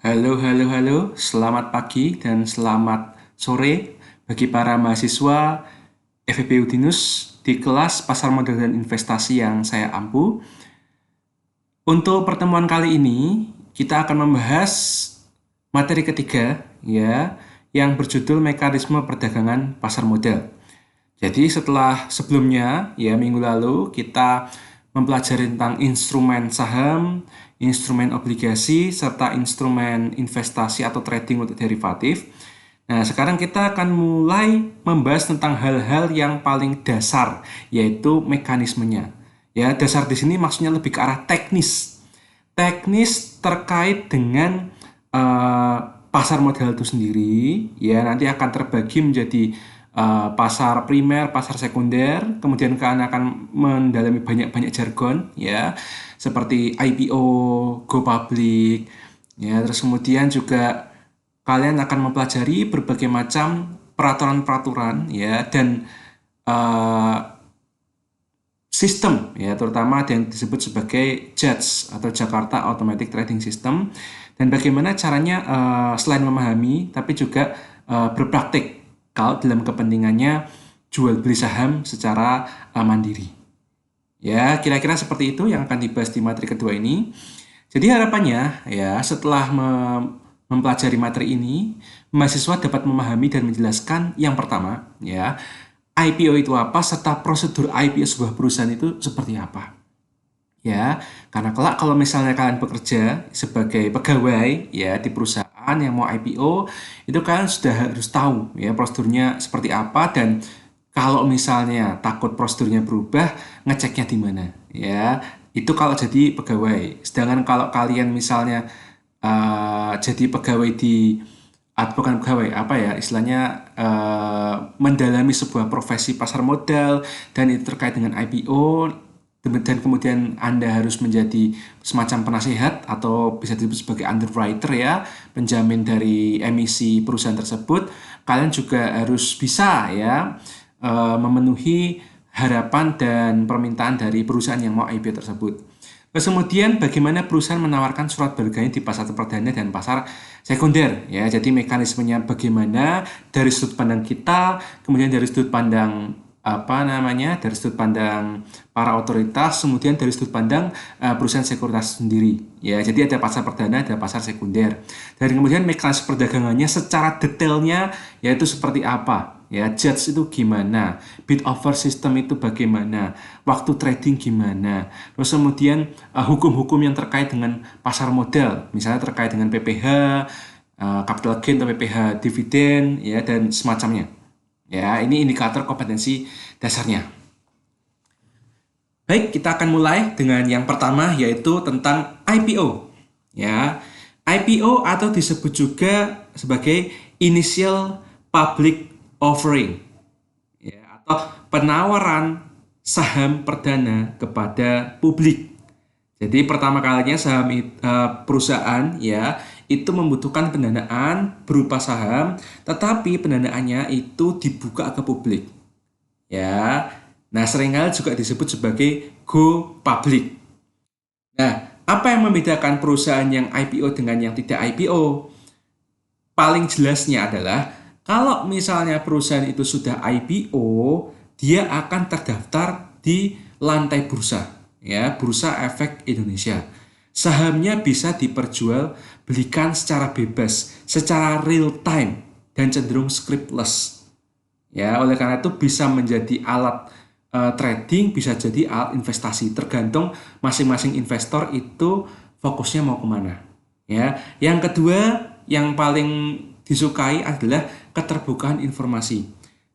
Halo, selamat pagi dan selamat sore bagi para mahasiswa FEB Udinus di kelas Pasar Modal dan Investasi yang saya ampu. Untuk pertemuan kali ini, kita akan membahas materi ketiga ya, yang berjudul Mekanisme Perdagangan Pasar Modal. Jadi setelah sebelumnya, ya minggu lalu kita mempelajari tentang instrumen saham, instrumen obligasi, serta instrumen investasi atau trading untuk derivatif. Nah, sekarang kita akan mulai membahas tentang hal-hal yang paling dasar, yaitu mekanismenya. Ya, dasar di sini maksudnya lebih ke arah teknis. Teknis terkait dengan uh, pasar modal itu sendiri, ya nanti akan terbagi menjadi pasar primer, pasar sekunder, kemudian kalian akan mendalami banyak-banyak jargon, ya seperti IPO, go public, ya terus kemudian juga kalian akan mempelajari berbagai macam peraturan-peraturan, ya dan uh, sistem, ya terutama ada yang disebut sebagai JATS atau Jakarta Automatic Trading System, dan bagaimana caranya selain memahami tapi juga berpraktik kalau dalam kepentingannya jual beli saham secara mandiri. Ya, kira-kira seperti itu yang akan dibahas di materi kedua ini. Jadi harapannya ya setelah mempelajari materi ini, mahasiswa dapat memahami dan menjelaskan yang pertama ya, IPO itu apa serta prosedur IPO sebuah perusahaan itu seperti apa. Ya, karena kelak kalau misalnya kalian bekerja sebagai pegawai ya di perusahaan yang mau IPO, itu kalian sudah harus tahu ya prosedurnya seperti apa, dan kalau misalnya takut prosedurnya berubah, ngeceknya di mana ya. Itu kalau jadi pegawai. Sedangkan kalau kalian misalnya jadi pegawai di bukan pegawai apa ya istilahnya, mendalami sebuah profesi pasar modal dan itu terkait dengan IPO, dan kemudian Anda harus menjadi semacam penasehat atau bisa disebut sebagai underwriter ya, penjamin dari emisi perusahaan tersebut. Kalian juga harus bisa ya memenuhi harapan dan permintaan dari perusahaan yang mau IPO tersebut. Terus kemudian bagaimana perusahaan menawarkan surat berharganya di pasar perdana dan pasar sekunder ya. Jadi mekanismenya bagaimana dari sudut pandang kita, kemudian dari sudut pandang dari sudut pandang para otoritas, kemudian dari sudut pandang perusahaan sekuritas sendiri ya. Jadi ada pasar perdana, ada pasar sekunder, dan kemudian mekanisme perdagangannya secara detailnya yaitu seperti apa ya, judge itu gimana, bid offer system itu bagaimana, waktu trading gimana, terus kemudian hukum-hukum yang terkait dengan pasar modal, misalnya terkait dengan PPh, capital gain atau PPh dividen ya, dan semacamnya. Ya, ini indikator kompetensi dasarnya. Baik, kita akan mulai dengan yang pertama yaitu tentang IPO. Ya, IPO atau disebut juga sebagai Initial Public Offering. Ya, atau penawaran saham perdana kepada publik. Jadi pertama kalinya saham perusahaan ya itu membutuhkan pendanaan berupa saham, tetapi pendanaannya itu dibuka ke publik. Ya. Nah, seringkali juga disebut sebagai go public. Nah, apa yang membedakan perusahaan yang IPO dengan yang tidak IPO? Paling jelasnya adalah kalau misalnya perusahaan itu sudah IPO, dia akan terdaftar di lantai bursa, ya, Bursa Efek Indonesia. Sahamnya bisa diperjualbelikan secara bebas, secara real time, dan cenderung scriptless. Ya, oleh karena itu bisa menjadi alat trading, bisa jadi alat investasi, tergantung masing-masing investor itu fokusnya mau kemana. Ya, yang kedua yang paling disukai adalah keterbukaan informasi.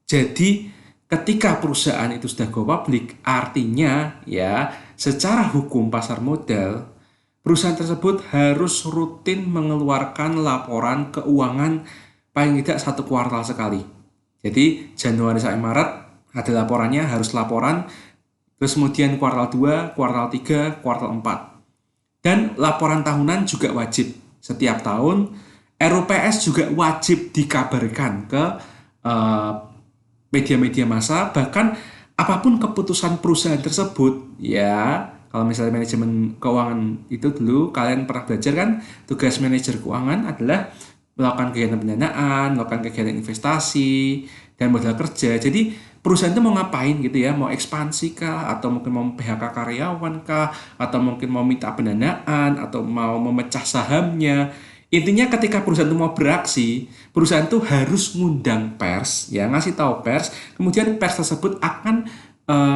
Jadi ketika perusahaan itu sudah go public, artinya ya secara hukum pasar modal perusahaan tersebut harus rutin mengeluarkan laporan keuangan paling tidak 1 kuartal sekali. Jadi Januari sampai Maret ada laporannya, harus laporan. Terus kemudian kuartal 2, kuartal 3, kuartal 4. Dan laporan tahunan juga wajib setiap tahun. RUPS juga wajib dikabarkan ke media-media massa. Bahkan apapun keputusan perusahaan tersebut ya, Kalau misalnya manajemen keuangan itu dulu kalian pernah belajar kan, tugas manajer keuangan adalah melakukan kegiatan pendanaan, melakukan kegiatan investasi, dan modal kerja. Jadi perusahaan itu mau ngapain gitu ya, mau ekspansi kah, atau mungkin mau PHK karyawan kah, atau mungkin mau minta pendanaan, atau mau memecah sahamnya. Intinya ketika perusahaan itu mau beraksi, perusahaan itu harus ngundang pers, ya ngasih tahu pers, kemudian pers tersebut akan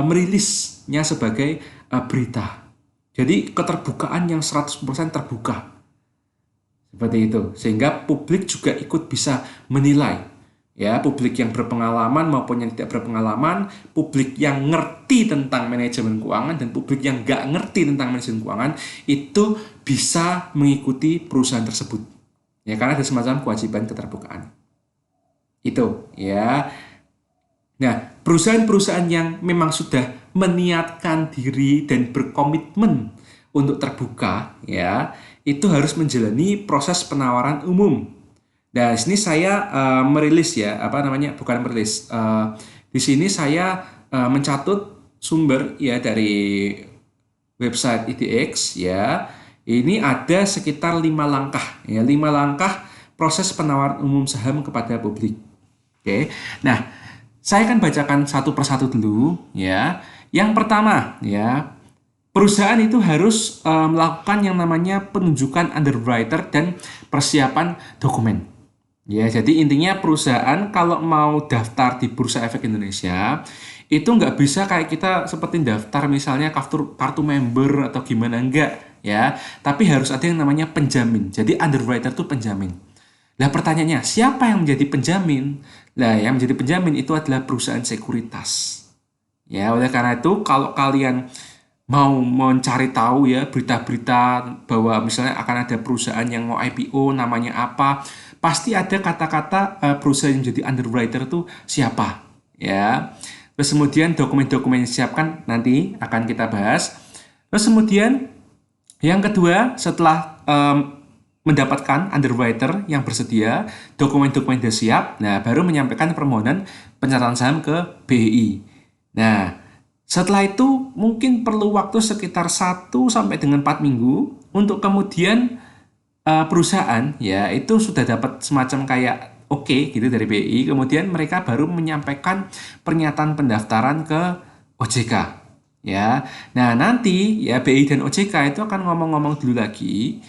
merilisnya sebagai berita. Jadi keterbukaan yang 100% terbuka. Seperti itu. Sehingga publik juga ikut bisa menilai. Ya, publik yang berpengalaman maupun yang tidak berpengalaman, publik yang ngerti tentang manajemen keuangan dan publik yang nggak ngerti tentang manajemen keuangan itu bisa mengikuti perusahaan tersebut. Ya, karena ada semacam kewajiban keterbukaan. Itu, ya. Nah, perusahaan-perusahaan yang memang sudah meniatkan diri dan berkomitmen untuk terbuka, ya, itu harus menjalani proses penawaran umum. Nah, di sini saya merilis ya, apa namanya? Bukan merilis. Di sini saya mencatut sumber ya dari website IDX ya. Ini ada sekitar 5 langkah ya, 5 langkah proses penawaran umum saham kepada publik. Oke. Nah, saya akan bacakan satu persatu dulu ya. Yang pertama ya, perusahaan itu harus melakukan yang namanya penunjukan underwriter dan persiapan dokumen. Ya, jadi intinya perusahaan kalau mau daftar di Bursa Efek Indonesia itu nggak bisa kayak kita seperti daftar misalnya kartu member atau gimana, enggak ya. Tapi harus ada yang namanya penjamin. Jadi underwriter itu penjamin. Nah, pertanyaannya, siapa yang menjadi penjamin? Nah, yang menjadi penjamin itu adalah perusahaan sekuritas. Ya, oleh karena itu kalau kalian mau mencari tahu ya berita-berita bahwa misalnya akan ada perusahaan yang mau IPO namanya apa, pasti ada kata-kata perusahaan yang jadi underwriter itu siapa ya. Terus kemudian dokumen-dokumen yang disiapkan nanti akan kita bahas. Terus kemudian yang kedua, setelah mendapatkan underwriter yang bersedia, dokumen-dokumen sudah siap, nah baru menyampaikan permohonan pencatatan saham ke BI. Nah, setelah itu mungkin perlu waktu sekitar 1 sampai dengan 4 minggu untuk kemudian perusahaan ya itu sudah dapat semacam kayak oke gitu dari BI, kemudian mereka baru menyampaikan pernyataan pendaftaran ke OJK ya. Nah, nanti ya BI dan OJK itu akan ngomong-ngomong dulu lagi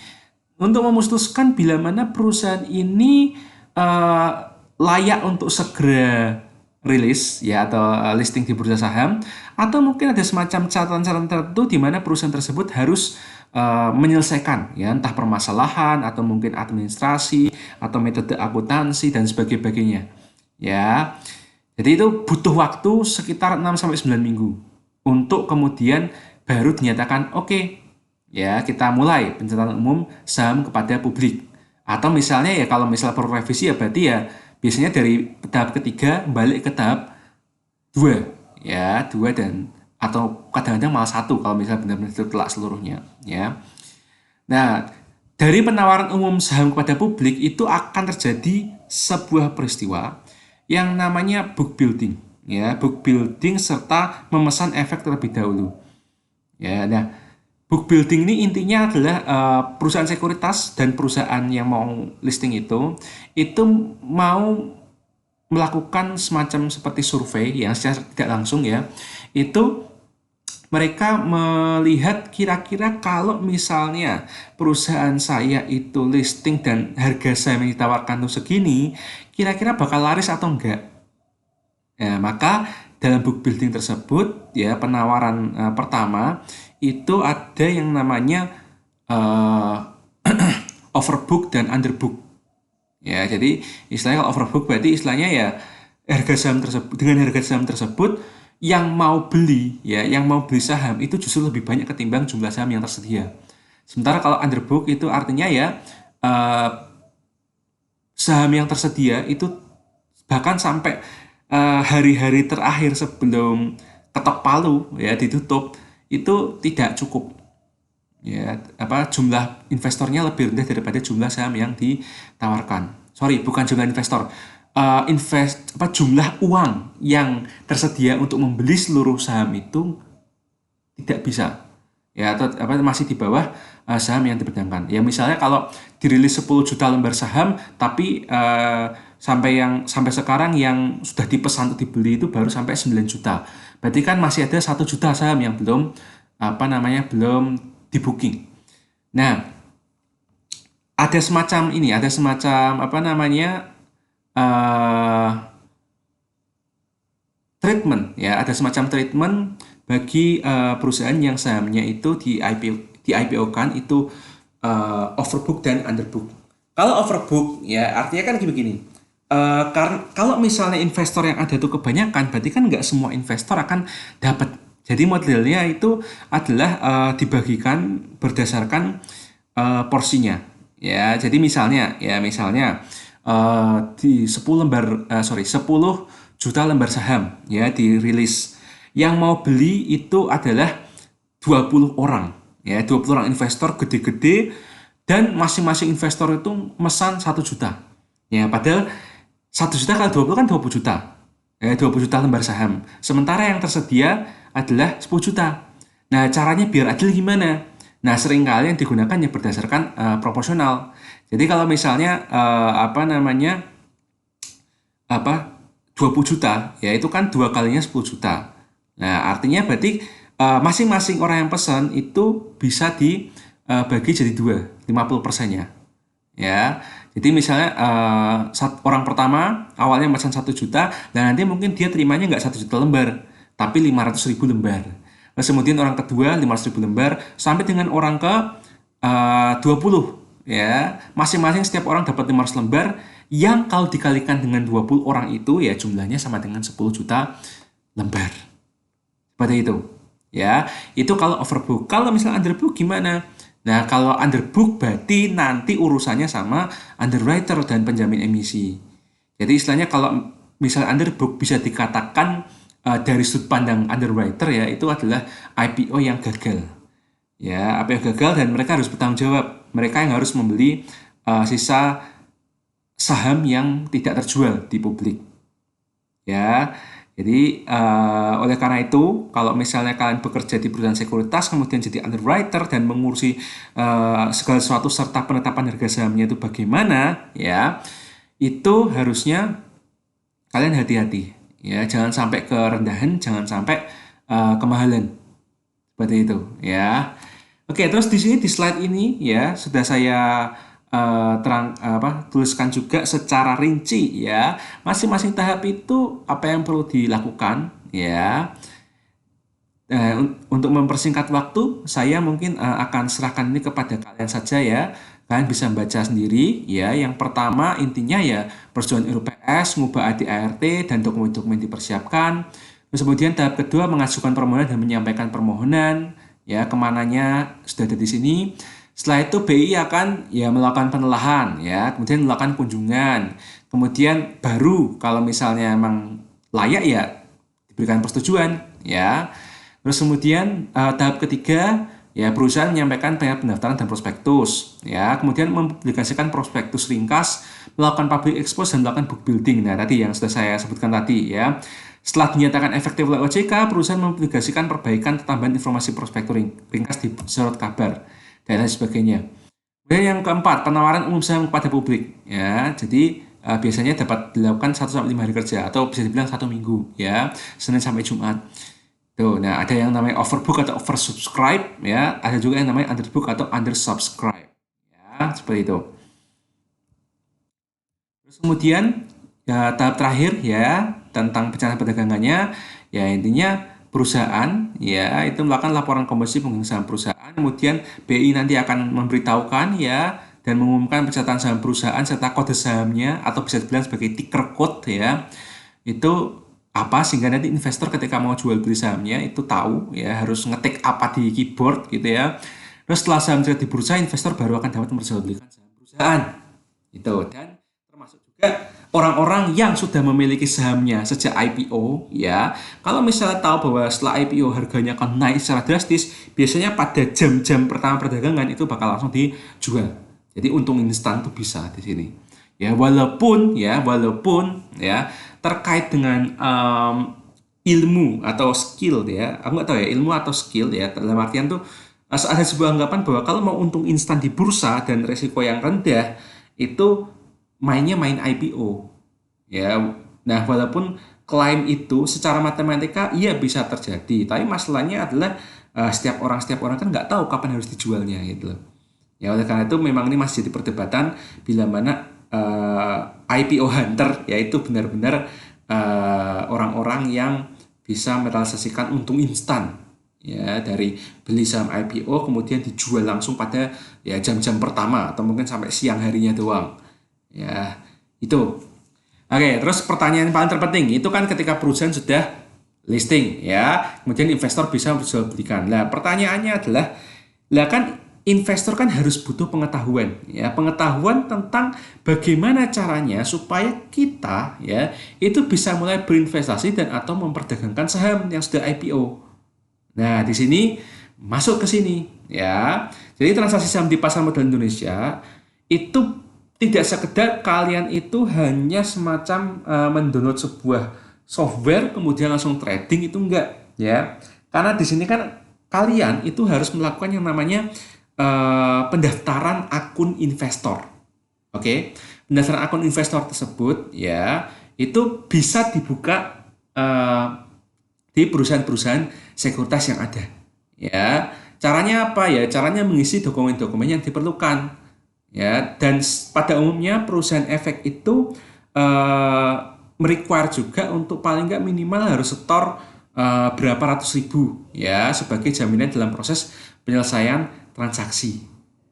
untuk memutuskan bila mana perusahaan ini eh, layak untuk segera rilis ya atau listing di bursa saham, atau mungkin ada semacam catatan-catatan tertentu di mana perusahaan tersebut harus menyelesaikan ya entah permasalahan atau mungkin administrasi atau metode akuntansi dan sebagainya ya. Jadi itu butuh waktu sekitar 6 sampai 9 minggu untuk kemudian baru dinyatakan oke, ya kita mulai pencatatan umum saham kepada publik. Atau misalnya ya kalau misal perlu revisi ya berarti ya biasanya dari tahap ketiga balik ke tahap 2 ya, 2 dan atau kadang-kadang malah 1 kalau misalnya benar-benar telak seluruhnya ya. Nah, dari penawaran umum saham kepada publik itu akan terjadi sebuah peristiwa yang namanya book building ya, book building serta memesan efek terlebih dahulu. Ya, nah book building ini intinya adalah perusahaan sekuritas dan perusahaan yang mau listing itu mau melakukan semacam seperti survei yang secara tidak langsung ya. Itu mereka melihat kira-kira kalau misalnya perusahaan saya itu listing dan harga saham yang ditawarkan itu segini, kira-kira bakal laris atau enggak. Ya, maka dalam book building tersebut ya penawaran pertama itu ada yang namanya overbook dan underbook. Ya, jadi istilahnya kalau overbook berarti istilahnya ya harga saham tersebut dengan harga saham tersebut yang mau beli ya, yang mau beli saham itu justru lebih banyak ketimbang jumlah saham yang tersedia. Sementara kalau underbook itu artinya ya saham yang tersedia itu bahkan sampai hari-hari terakhir sebelum ketok palu ya ditutup itu tidak cukup ya, apa jumlah investornya lebih rendah daripada jumlah saham yang ditawarkan. Sorry, bukan jumlah investor, jumlah uang yang tersedia untuk membeli seluruh saham itu tidak bisa. ya, atau apa masih di bawah saham yang diperdagangkan. Ya misalnya kalau dirilis 10 juta lembar saham, tapi sampai sekarang yang sudah dipesan untuk dibeli itu baru sampai 9 juta. Berarti kan masih ada 1 juta saham yang belum belum di booking. Nah, ada semacam eh treatment, ya, ada semacam treatment bagi perusahaan yang sahamnya itu di IPO-kan itu overbook dan underbook. Kalau overbook, ya artinya kan begini. Karena kalau misalnya investor yang ada itu kebanyakan, berarti kan nggak semua investor akan dapat. Jadi modelnya itu adalah dibagikan berdasarkan porsinya. Ya, jadi misalnya di 10 juta lembar saham ya dirilis. Yang mau beli itu adalah 20 orang. Ya, 20 orang investor gede-gede, dan masing-masing investor itu mesan 1 juta. Ya, padahal 1 juta kali 20 kan 20 juta. Ya, 20 juta lembar saham. Sementara yang tersedia adalah 10 juta. Nah, caranya biar adil gimana? Nah, seringkali yang digunakan yang berdasarkan proporsional. Jadi kalau misalnya 20 juta, ya itu kan 2 kalinya 10 juta. Nah, artinya berarti masing-masing orang yang pesan itu bisa dibagi jadi dua, 50%-nya. Ya, jadi misalnya orang pertama awalnya pesan 1 juta, dan nanti mungkin dia terimanya nggak 1 juta lembar, tapi 500.000 lembar. Terus kemudian orang kedua 500.000 lembar, sampai dengan orang ke 20. Ya, masing-masing setiap orang dapat 500 lembar, yang kalau dikalikan dengan 20 orang itu ya jumlahnya sama dengan 10 juta lembar. Seperti itu. Ya, itu kalau overbook. Kalau misalnya underbook gimana? Nah, kalau underbook berarti nanti urusannya sama underwriter dan penjamin emisi. Jadi istilahnya kalau misalnya underbook bisa dikatakan dari sudut pandang underwriter ya, itu adalah IPO yang gagal. Ya, IPO gagal dan mereka harus bertanggung jawab. Mereka yang harus membeli sisa saham yang tidak terjual di publik. Ya, jadi oleh karena itu, kalau misalnya kalian bekerja di perusahaan sekuritas, kemudian jadi underwriter dan mengurusi segala sesuatu serta penetapan harga sahamnya itu bagaimana, ya, itu harusnya kalian hati-hati. Ya, jangan sampai kerendahan, jangan sampai kemahalan. Seperti itu, ya. Oke, terus di sini di slide ini ya sudah saya tuliskan juga secara rinci ya. Masing-masing tahap itu apa yang perlu dilakukan ya. Untuk mempersingkat waktu, saya mungkin akan serahkan ini kepada kalian saja ya. Kalian bisa baca sendiri ya. Yang pertama intinya ya persetujuan RUPS, mengubah ADART dan dokumen-dokumen dipersiapkan. Terus kemudian tahap kedua mengajukan permohonan dan menyampaikan permohonan ya, kemananya sudah ada di sini. Setelah itu BI akan ya melakukan penelahan ya, kemudian melakukan kunjungan. Kemudian baru kalau misalnya emang layak ya diberikan persetujuan ya. Terus kemudian tahap ketiga ya perusahaan menyampaikan pendaftaran dan prospektus ya, kemudian mempublikasikan prospektus ringkas, melakukan public expose dan melakukan book building. Nah, tadi yang sudah saya sebutkan tadi ya. Setelah dinyatakan efektif oleh OJK, perusahaan mempublikasikan perbaikan tambahan informasi prospektus ringkas di surat kabar dan lain sebagainya. Kemudian yang keempat, penawaran umum saham kepada publik ya. Jadi biasanya dapat dilakukan 1-5 hari kerja atau bisa dibilang 1 minggu ya, Senin sampai Jumat. Tuh, nah ada yang namanya overbook atau oversubscribe ya, ada juga yang namanya underbook atau undersubscribe ya, seperti itu. Terus kemudian ya, tahap terakhir ya tentang pencatatan perdagangannya ya, intinya perusahaan ya itu melakukan laporan komposisi pemegang saham perusahaan, kemudian BI nanti akan memberitahukan ya dan mengumumkan pencatatan saham perusahaan serta kode sahamnya atau bisa dibilang sebagai ticker code ya, itu apa sehingga nanti investor ketika mau jual beli sahamnya itu tahu ya harus ngetik apa di keyboard gitu ya. Terus setelah saham di bursa, investor baru akan dapat memperjualbelikan saham perusahaan itu. Dan termasuk juga orang-orang yang sudah memiliki sahamnya sejak IPO ya. Kalau misalnya tahu bahwa setelah IPO harganya akan naik secara drastis, biasanya pada jam-jam pertama perdagangan itu bakal langsung dijual. Jadi untung instan tuh bisa di sini. Ya walaupun terkait dengan ilmu atau skill ya, aku nggak tahu ya ilmu atau skill ya, dalam artian tuh Ada sebuah anggapan bahwa kalau mau untung instan di bursa dan resiko yang rendah, itu mainnya main IPO. Ya, nah walaupun klaim itu secara matematika iya bisa terjadi, tapi masalahnya adalah setiap orang kan nggak tahu kapan harus dijualnya gitu loh. Ya oleh karena itu memang ini masih jadi perdebatan bila mana IPO hunter yaitu benar-benar orang-orang yang bisa merealisasikan untung instan ya dari beli saham IPO kemudian dijual langsung pada ya jam-jam pertama atau mungkin sampai siang harinya doang. Ya, itu. Oke, terus pertanyaan yang paling terpenting itu kan ketika perusahaan sudah listing ya, kemudian investor bisa berjual belikan. Nah, pertanyaannya adalah, lah kan investor kan harus butuh pengetahuan ya, pengetahuan tentang bagaimana caranya supaya kita ya itu bisa mulai berinvestasi dan atau memperdagangkan saham yang sudah IPO. Nah, di sini masuk ke sini ya. Jadi transaksi saham di pasar modal Indonesia itu tidak sekedar kalian itu hanya semacam mendownload sebuah software kemudian langsung trading itu enggak ya. Karena di sini kan kalian itu harus melakukan yang namanya pendaftaran akun investor. Oke, pendaftaran akun investor tersebut ya itu bisa dibuka di perusahaan-perusahaan sekuritas yang ada. Ya, caranya apa ya? Caranya mengisi dokumen-dokumen yang diperlukan. Ya, dan pada umumnya perusahaan efek itu merequire juga untuk paling nggak minimal harus setor berapa ratus ribu ya sebagai jaminan dalam proses penyelesaian transaksi.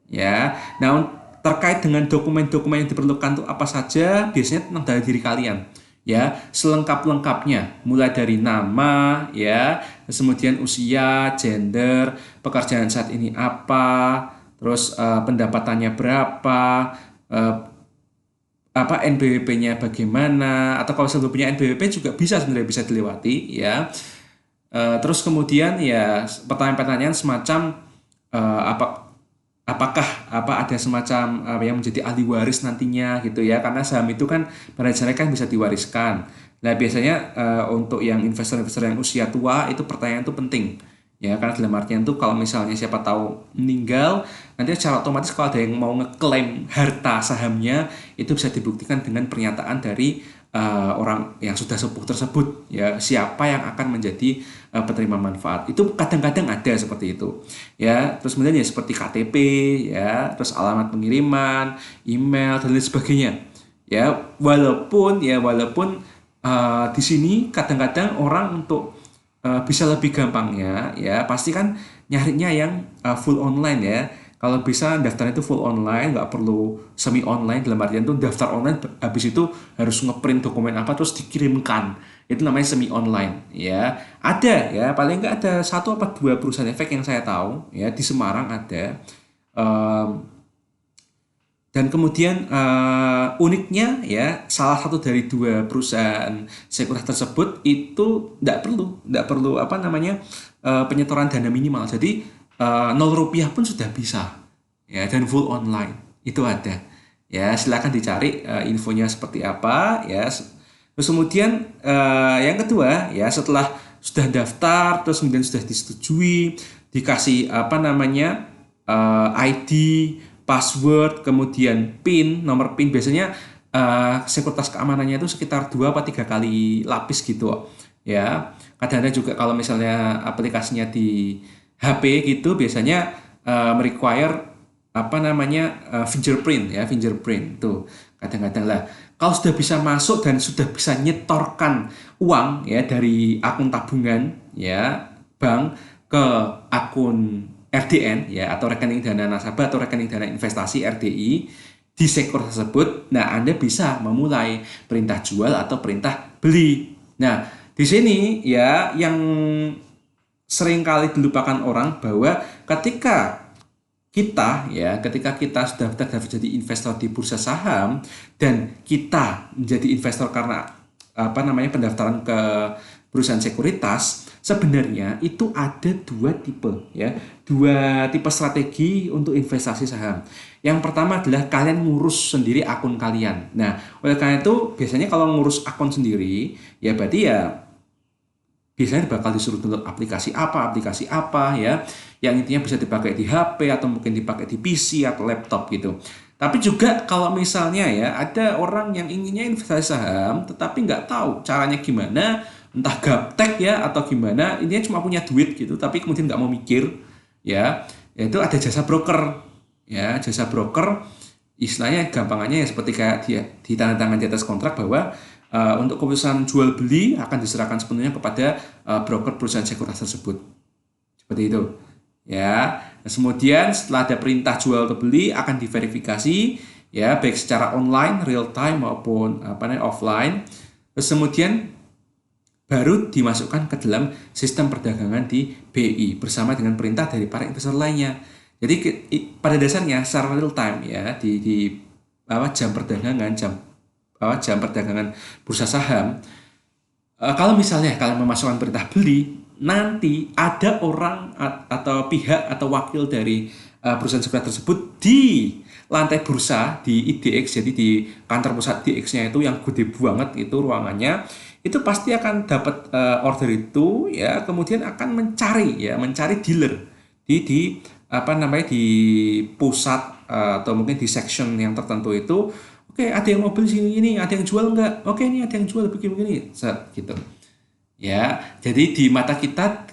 Ya, nah terkait dengan dokumen-dokumen yang diperlukan untuk apa saja, biasanya tentang dari diri kalian ya selengkap-lengkapnya mulai dari nama ya kemudian usia, gender, pekerjaan saat ini apa, terus pendapatannya berapa, eh, apa NBWP-nya bagaimana, atau kalau sebelum punya NBWP juga bisa sebenarnya bisa dilewati ya. Terus kemudian ya pertanyaan-pertanyaan semacam apakah ada semacam yang menjadi ahli waris nantinya gitu ya, karena saham itu kan pada dasarnya kan bisa diwariskan. Nah biasanya untuk yang investor-investor yang usia tua itu pertanyaan itu penting ya, karena dalam artian tuh kalau misalnya siapa tahu meninggal nanti secara otomatis kalau ada yang mau ngeklaim harta sahamnya itu bisa dibuktikan dengan pernyataan dari orang yang sudah sepuh tersebut ya, siapa yang akan menjadi penerima manfaat itu kadang-kadang ada seperti itu ya. Terus kemudian ya seperti KTP ya, terus alamat pengiriman, email dan lain sebagainya ya. Walaupun di sini kadang-kadang orang untuk bisa lebih gampangnya ya pasti kan nyarinya yang full online ya. Kalau bisa daftar itu full online, nggak perlu semi online, dalam artian tuh daftar online habis itu harus ngeprint dokumen apa terus dikirimkan, itu namanya semi online ya. Ada ya paling nggak ada satu apa dua perusahaan efek yang saya tahu ya di Semarang ada. Dan kemudian uniknya ya salah satu dari dua perusahaan sekuritas tersebut itu tidak perlu apa namanya penyetoran dana minimal. Jadi 0 rupiah pun sudah bisa ya, dan full online itu ada ya. Silakan dicari infonya seperti apa ya. Terus kemudian yang kedua ya, setelah sudah daftar terus kemudian sudah disetujui, dikasih apa namanya ID, password, kemudian PIN, nomor PIN. Biasanya sekuritas keamanannya itu sekitar 2 atau 3 kali lapis gitu ya. Kadang-kadang juga kalau misalnya aplikasinya di HP gitu biasanya merequire apa namanya fingerprint ya, fingerprint tuh kadang-kadang lah. Kalau sudah bisa masuk dan sudah bisa nyetorkan uang ya dari akun tabungan ya bank ke akun RDN ya, atau rekening dana nasabah atau rekening dana investasi RDI di sektor tersebut, nah Anda bisa memulai perintah jual atau perintah beli. Nah, di sini ya yang sering kali dilupakan orang bahwa ketika kita sudah terdaftar jadi investor di bursa saham dan kita menjadi investor karena apa namanya pendaftaran ke perusahaan sekuritas, sebenarnya itu ada dua tipe strategi untuk investasi saham. Yang pertama adalah kalian ngurus sendiri akun kalian. Nah, oleh karena itu biasanya kalau ngurus akun sendiri ya berarti ya biasanya bakal disuruh download aplikasi apa ya, yang intinya bisa dipakai di HP atau mungkin dipakai di PC atau laptop gitu. Tapi juga kalau misalnya ya ada orang yang inginnya investasi saham tetapi nggak tahu caranya gimana, entah gaptek ya atau gimana, intinya cuma punya duit gitu tapi kemudian nggak mau mikir ya, itu ada jasa broker ya. Jasa broker istilahnya gampangannya ya seperti kayak di tanda tangan di atas kontrak bahwa untuk keputusan jual beli akan diserahkan sepenuhnya kepada broker perusahaan sekuritas tersebut. Seperti itu. Ya. Nah, kemudian setelah ada perintah jual atau beli akan diverifikasi ya baik secara online real time maupun offline. Terus kemudian baru dimasukkan ke dalam sistem perdagangan di BI bersama dengan perintah dari para investor lainnya. Jadi pada dasarnya secara real time ya di jam perdagangan jam perdagangan bursa saham, kalau misalnya kalian memasukkan perintah beli, nanti ada orang atau pihak atau wakil dari perusahaan sekuritas tersebut di lantai bursa di IDX, jadi di kantor pusat IDX-nya itu yang gede banget itu ruangannya, itu pasti akan dapat order itu ya, kemudian akan mencari dealer di di pusat atau mungkin di section yang tertentu itu. Oke, ada yang mau beli sini ini, ada yang jual enggak? Oke, ini ada yang jual begini-begini, gitu. Ya, jadi di mata kita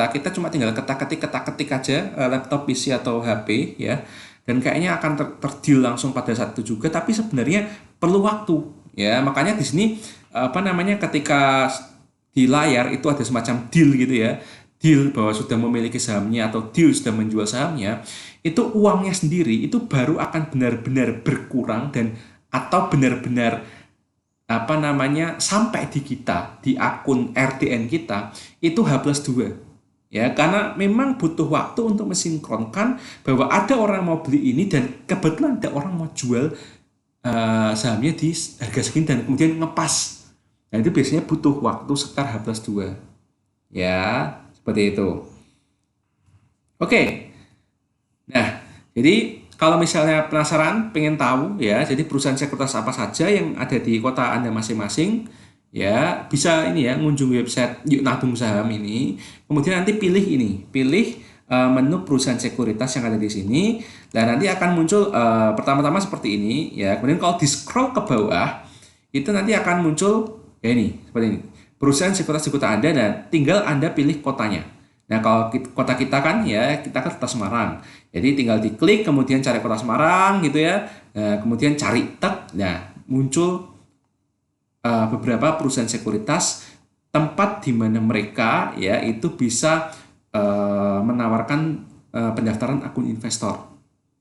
kita cuma tinggal ketik aja laptop, PC atau HP ya. Dan kayaknya akan terdeal langsung pada saat itu juga, tapi sebenarnya perlu waktu ya. Makanya di sini ketika di layar itu ada semacam deal gitu ya. Deal bahwa sudah memiliki sahamnya atau deal sudah menjual sahamnya, itu uangnya sendiri itu baru akan benar-benar berkurang dan atau benar-benar sampai di kita di akun RTN kita itu H+2 ya, karena memang butuh waktu untuk mensinkronkan bahwa ada orang mau beli ini dan kebetulan ada orang mau jual sahamnya di harga segini dan kemudian ngepas. Nah, itu biasanya butuh waktu sekitar H+2 ya, seperti itu. Oke. Nah, jadi kalau misalnya penasaran, pengen tahu ya, jadi perusahaan sekuritas apa saja yang ada di kota Anda masing-masing, ya bisa ini ya, ngunjungi website Yuk Nabung Saham ini. Kemudian nanti pilih menu perusahaan sekuritas yang ada di sini, dan nanti akan muncul pertama-tama seperti ini ya. Kemudian kalau di scroll ke bawah, itu nanti akan muncul ya ini, seperti ini. Perusahaan sekuritas di kota Anda dan tinggal Anda pilih kotanya. Nah, kalau kota kita kan ya, kita kan kota Semarang. Jadi tinggal diklik, kemudian cari kota Semarang gitu ya. Nah, kemudian cari tek. Nah, muncul beberapa perusahaan sekuritas tempat di mana mereka ya itu bisa menawarkan pendaftaran akun investor,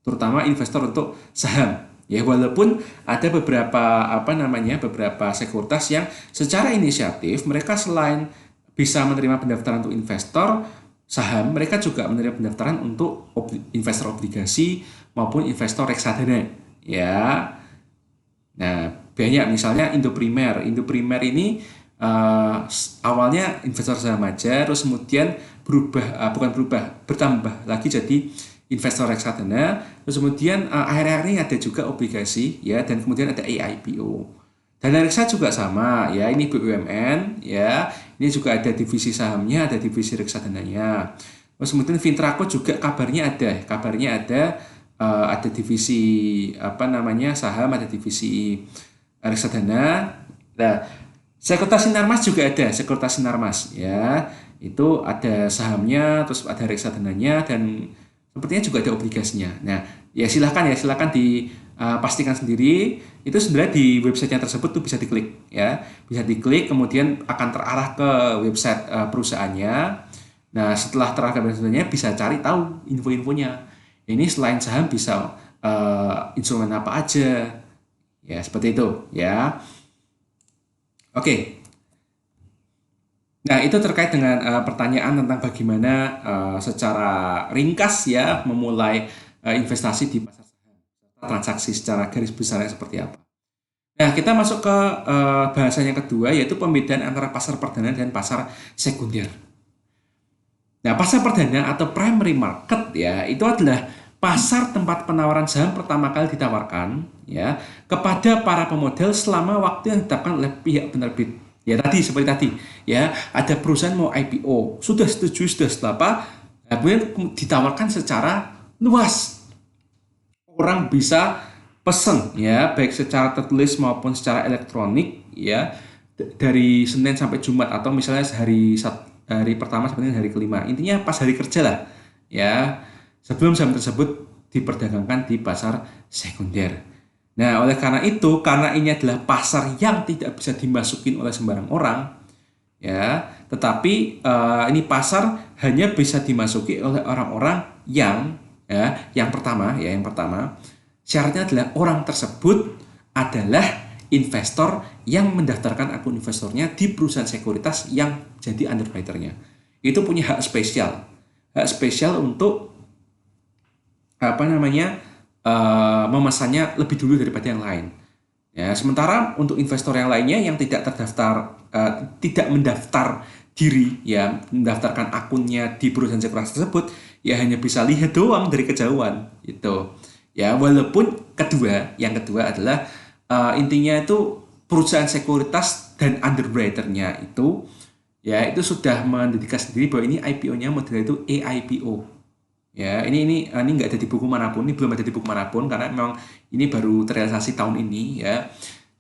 terutama investor untuk saham. Ya, walaupun ada beberapa sekuritas yang secara inisiatif mereka selain bisa menerima pendaftaran untuk investor saham, mereka juga menerima pendaftaran untuk investor obligasi maupun investor reksadana. Ya, nah banyak misalnya Indoprimer. Indoprimer ini awalnya investor saham aja, terus kemudian bertambah lagi jadi investor reksadana, terus kemudian akhir-akhir ini ada juga obligasi ya, dan kemudian ada IPO. Dana reksa juga sama ya, ini BUMN ya, ini juga ada divisi sahamnya, ada divisi reksadananya. Terus kemudian Fintraco juga kabarnya ada divisi saham, ada divisi reksadana. Nah, Sekuritas Sinarmas juga ada, Sekuritas Sinarmas ya. Itu ada sahamnya, terus ada reksadananya, dan sepertinya juga ada obligasinya. Nah, ya silakan dipastikan sendiri. Itu sebenarnya di websitenya tersebut tuh bisa diklik ya. Bisa diklik, kemudian akan terarah ke website perusahaannya. Nah, setelah terarah ke websitenya bisa cari tahu info-infonya. Ini selain saham bisa instrumen apa aja. Ya, seperti itu ya. Oke. Nah, itu terkait dengan pertanyaan tentang bagaimana secara ringkas ya memulai investasi di pasar saham, transaksi secara garis besarnya seperti apa. Nah, kita masuk ke bahasan yang kedua, yaitu pembedaan antara pasar perdana dan pasar sekunder. Nah, pasar perdana atau primary market ya, itu adalah pasar tempat penawaran saham pertama kali ditawarkan ya kepada para pemodal selama waktu yang ditetapkan oleh pihak penerbit Ya tadi seperti tadi, ya ada perusahaan mau IPO, sudah setuju, sudah setelah apa, nah, kemudian ditawarkan secara luas, orang bisa pesen ya, baik secara tertulis maupun secara elektronik ya, dari Senin sampai Jumat atau misalnya hari pertama sampai hari kelima, intinya pas hari kerja lah ya, sebelum saham tersebut diperdagangkan di pasar sekunder. Nah, oleh karena itu, karena ini adalah pasar yang tidak bisa dimasukin oleh sembarang orang, ya, tetapi ini pasar hanya bisa dimasuki oleh orang-orang yang, ya, yang pertama, syaratnya adalah orang tersebut adalah investor yang mendaftarkan akun investornya di perusahaan sekuritas yang jadi underwriternya. Itu punya hak spesial untuk apa namanya memesannya lebih dulu daripada yang lain. Ya, sementara untuk investor yang lainnya yang tidak terdaftar, tidak mendaftar diri, ya, mendaftarkan akunnya di perusahaan sekuritas tersebut, ya hanya bisa lihat doang dari kejauhan, gitu. Ya, walaupun yang kedua adalah intinya itu perusahaan sekuritas dan underwriternya itu, ya itu sudah mendedikasikan diri bahwa ini IPO-nya model itu AIPO. Ya, ini nggak ada di buku manapun, ini belum ada di buku manapun karena memang ini baru terrealisasi tahun ini ya.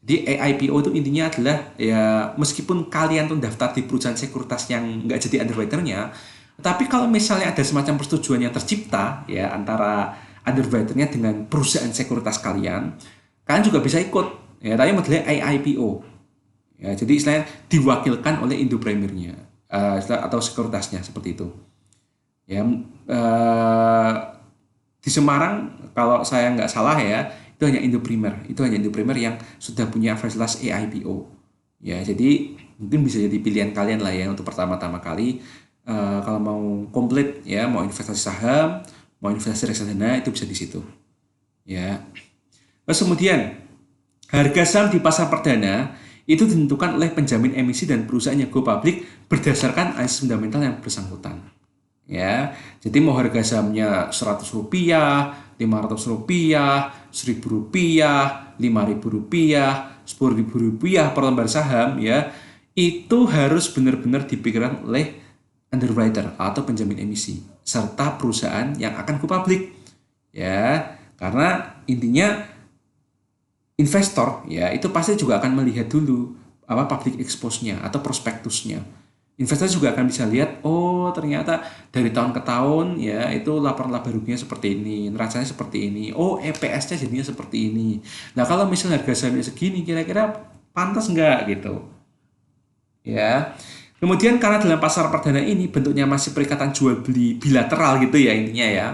Jadi AIPO itu intinya adalah ya meskipun kalian tuh daftar di perusahaan sekuritas yang nggak jadi underwriternya, tapi kalau misalnya ada semacam persetujuan yang tercipta ya antara underwriternya dengan perusahaan sekuritas kalian, kalian juga bisa ikut. Ya, tapi modelnya AIPO. Ya, jadi istilahnya diwakilkan oleh Indo Primernya atau sekuritasnya seperti itu. Ya, di Semarang kalau saya nggak salah ya itu hanya Indo Primer yang sudah punya fasilitas AIPO. Ya, jadi mungkin bisa jadi pilihan kalian lah ya untuk pertama-tama kali kalau mau komplit ya, mau investasi saham, mau investasi reksadana itu bisa di situ. Ya. Terus kemudian harga saham di pasar perdana itu ditentukan oleh penjamin emisi dan perusahaan yang go public berdasarkan analisis fundamental yang bersangkutan. Ya, jadi mau harga sahamnya Rp100, Rp500, Rp1.000, Rp5.000, Rp10.000 per lembar saham ya, itu harus benar-benar dipikirkan oleh underwriter atau penjamin emisi serta perusahaan yang akan go public. Ya, karena intinya investor ya itu pasti juga akan melihat dulu apa public expose-nya atau prospektusnya. Investor juga akan bisa lihat, oh ternyata dari tahun ke tahun ya itu laporan laba ruginya seperti ini, neracanya seperti ini, oh EPS-nya jadinya seperti ini. Nah kalau misalnya harga sahamnya segini, kira-kira pantas nggak gitu? Ya. Kemudian karena dalam pasar perdana ini bentuknya masih perikatan jual beli bilateral gitu ya intinya ya.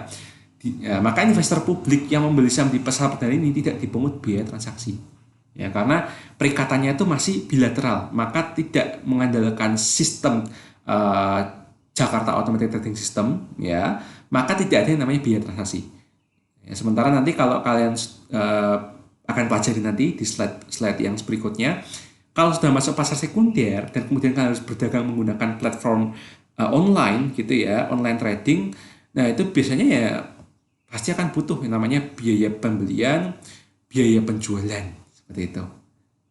Maka investor publik yang membeli saham di pasar perdana ini tidak dipungut biaya transaksi. Ya, karena perikatannya itu masih bilateral, maka tidak mengandalkan sistem uh, Jakarta Automated Trading System, ya, maka tidak ada yang namanya biaya transaksi. Ya, sementara nanti kalau kalian akan pelajari nanti di slide yang berikutnya, kalau sudah masuk pasar sekunder dan kemudian kalian harus berdagang menggunakan platform online gitu ya, online trading, nah itu biasanya ya pasti akan butuh yang namanya biaya pembelian, biaya penjualan seperti itu.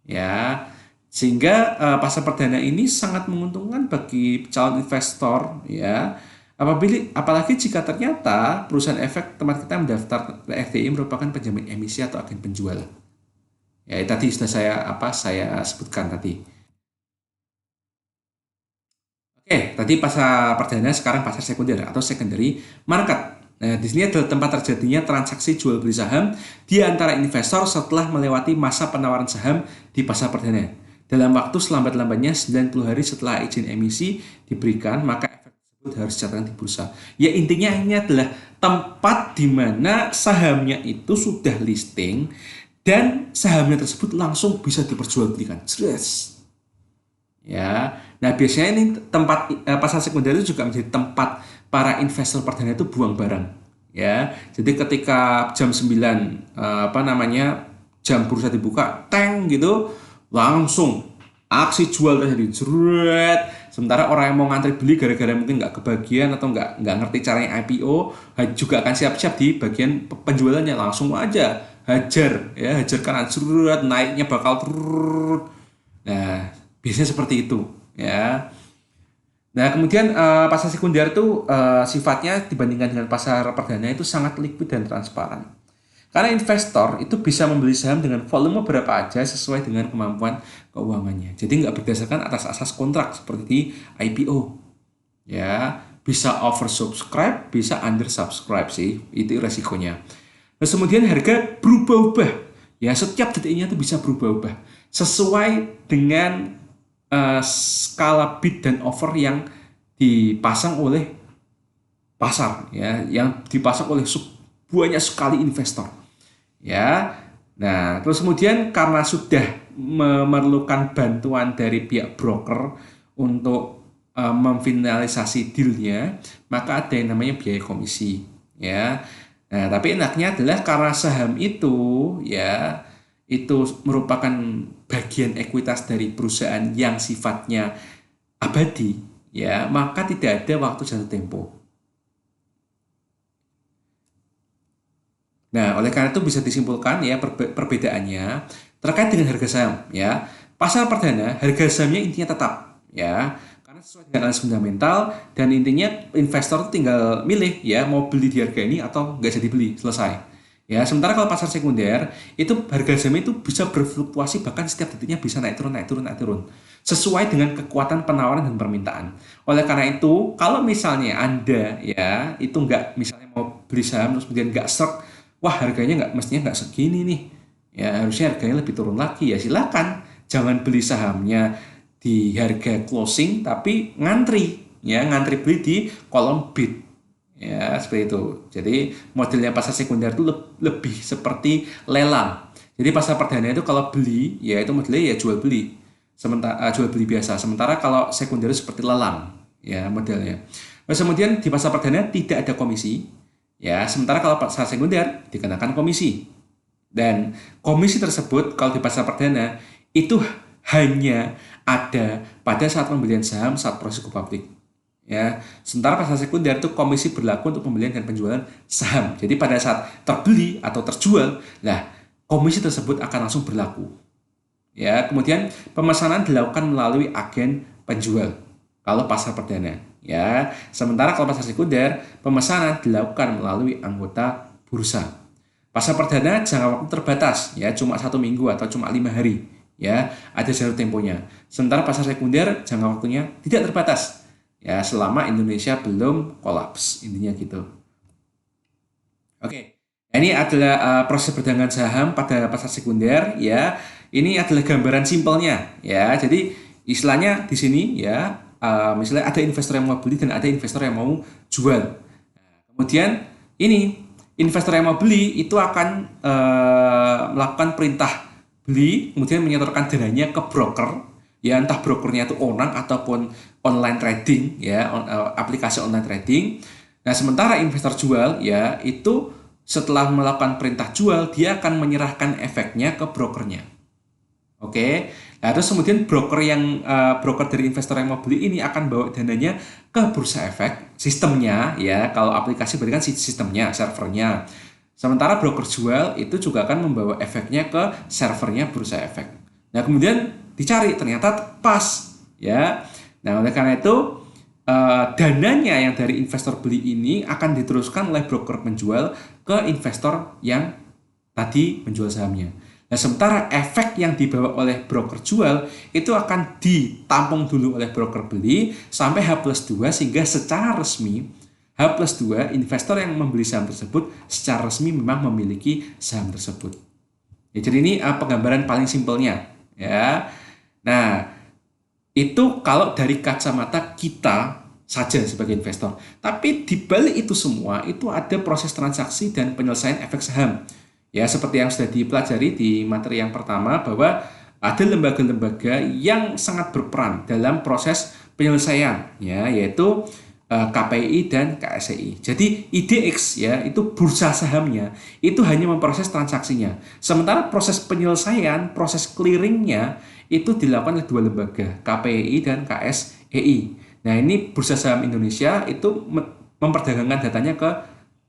Ya, sehingga pasar perdana ini sangat menguntungkan bagi calon investor ya. Apalagi jika ternyata perusahaan efek tempat kita mendaftar ke FDI merupakan penjamin emisi atau agen penjual. Ya, tadi sudah saya sebutkan tadi. Oke, tadi pasar perdana, sekarang pasar sekunder atau secondary market. Nah, di sini adalah tempat terjadinya transaksi jual beli saham di antara investor setelah melewati masa penawaran saham di pasar perdana. Dalam waktu selambat-lambatnya 90 hari setelah izin emisi diberikan, maka efek tersebut harus dicatatkan di bursa. Ya intinya ini adalah tempat di mana sahamnya itu sudah listing dan sahamnya tersebut langsung bisa diperjualbelikan. Jelas. Ya, nah biasanya ini tempat pasar sekunder itu juga menjadi tempat para investor perdana itu buang barang. Ya, jadi ketika jam 9 jam bursa dibuka, teng gitu, langsung aksi jual terjadi jeret. Sementara orang yang mau ngantri beli gara-gara mungkin nggak kebagian atau nggak ngerti caranya IPO juga akan siap-siap di bagian penjualannya, langsung aja hajar ya, hajar kanan jeret, naiknya bakal. Nah, Biasanya seperti itu, ya. Nah, kemudian pasar sekunder itu sifatnya dibandingkan dengan pasar perdana itu sangat liquid dan transparan. Karena investor itu bisa membeli saham dengan volume berapa aja sesuai dengan kemampuan keuangannya. Jadi nggak berdasarkan atas asas kontrak seperti di IPO. Ya, bisa oversubscribe, bisa undersubscribe sih, itu resikonya. Terus kemudian harga berubah-ubah. Ya, setiap detiknya itu bisa berubah-ubah sesuai dengan skala bid dan offer yang dipasang oleh pasar, ya, yang dipasang oleh banyak sekali investor, ya. Nah, terus kemudian karena sudah memerlukan bantuan dari pihak broker untuk memfinalisasi dealnya, maka ada yang namanya biaya komisi, ya. Nah, tapi enaknya adalah karena saham itu, ya, itu merupakan bagian ekuitas dari perusahaan yang sifatnya abadi, ya, maka tidak ada waktu jatuh tempo. Nah, oleh karena itu bisa disimpulkan ya perbedaannya terkait dengan harga saham, ya. Pasar perdana harga sahamnya intinya tetap, ya. Karena sesuai dengan analisis fundamental dan intinya investor tinggal milih ya mau beli di harga ini atau nggak jadi beli, selesai. Ya, sementara kalau pasar sekunder itu harga saham itu bisa berfluktuasi, bahkan setiap detiknya bisa naik turun naik turun naik turun sesuai dengan kekuatan penawaran dan permintaan. Oleh karena itu, kalau misalnya Anda ya itu nggak misalnya mau beli saham terus kemudian nggak serk, wah harganya nggak mestinya nggak segini nih, ya harusnya harganya lebih turun lagi, ya silakan jangan beli sahamnya di harga closing tapi ngantri, ya ngantri beli di kolom bid, ya seperti itu. Jadi modelnya pasar sekunder itu lebih seperti lelang. Jadi pasar perdana itu kalau beli ya itu modelnya ya jual beli, sementara jual beli biasa, sementara kalau sekunder itu seperti lelang ya modelnya. Terus kemudian di pasar perdana tidak ada komisi, ya, sementara kalau pasar sekunder dikenakan komisi. Dan komisi tersebut kalau di pasar perdana itu hanya ada pada saat pembelian saham saat proses go public. Ya, sementara pasar sekunder itu komisi berlaku untuk pembelian dan penjualan saham. Jadi pada saat terbeli atau terjual, nah komisi tersebut akan langsung berlaku. Ya, kemudian pemesanan dilakukan melalui agen penjual kalau pasar perdana, ya. Sementara kalau pasar sekunder, pemesanan dilakukan melalui anggota bursa. Pasar perdana jangka waktu terbatas, ya, cuma 1 minggu atau cuma 5 hari, ya, ada jalur temponya. Sementara pasar sekunder jangka waktunya tidak terbatas, ya, selama Indonesia belum kolaps, intinya gitu. Oke, nah, ini adalah proses perdagangan saham pada pasar sekunder, ya. Ini adalah gambaran simpelnya, ya. Jadi istilahnya di sini, ya, misalnya ada investor yang mau beli dan ada investor yang mau jual. Kemudian ini investor yang mau beli itu akan melakukan perintah beli, kemudian menyetorkan dananya ke broker, ya entah brokernya itu orang ataupun online trading, ya aplikasi online trading. Nah, sementara investor jual ya itu setelah melakukan perintah jual dia akan menyerahkan efeknya ke brokernya. Oke, nah terus kemudian broker dari investor yang mau beli ini akan bawa dananya ke bursa efek, sistemnya ya. Kalau aplikasi berarti kan sistemnya, servernya. Sementara broker jual itu juga akan membawa efeknya ke servernya bursa efek. Nah kemudian dicari ternyata pas, ya. Nah oleh karena itu dananya yang dari investor beli ini akan diteruskan oleh broker penjual ke investor yang tadi menjual sahamnya. Nah, sementara efek yang dibawa oleh broker jual itu akan ditampung dulu oleh broker beli sampai H+2 sehingga secara resmi H+2 investor yang membeli saham tersebut secara resmi memang memiliki saham tersebut. Ya, jadi ini penggambaran paling simpelnya, ya. Nah, itu kalau dari kacamata kita saja sebagai investor. Tapi di balik itu semua itu ada proses transaksi dan penyelesaian efek saham. Ya, seperti yang sudah dipelajari di materi yang pertama bahwa ada lembaga-lembaga yang sangat berperan dalam proses penyelesaian, ya, yaitu KPI dan KSEI. Jadi IDX ya itu bursa sahamnya itu hanya memproses transaksinya. Sementara proses penyelesaian, proses clearingnya itu dilakukan oleh dua lembaga, KPI dan KSEI. Nah, ini bursa saham Indonesia itu memperdagangkan datanya ke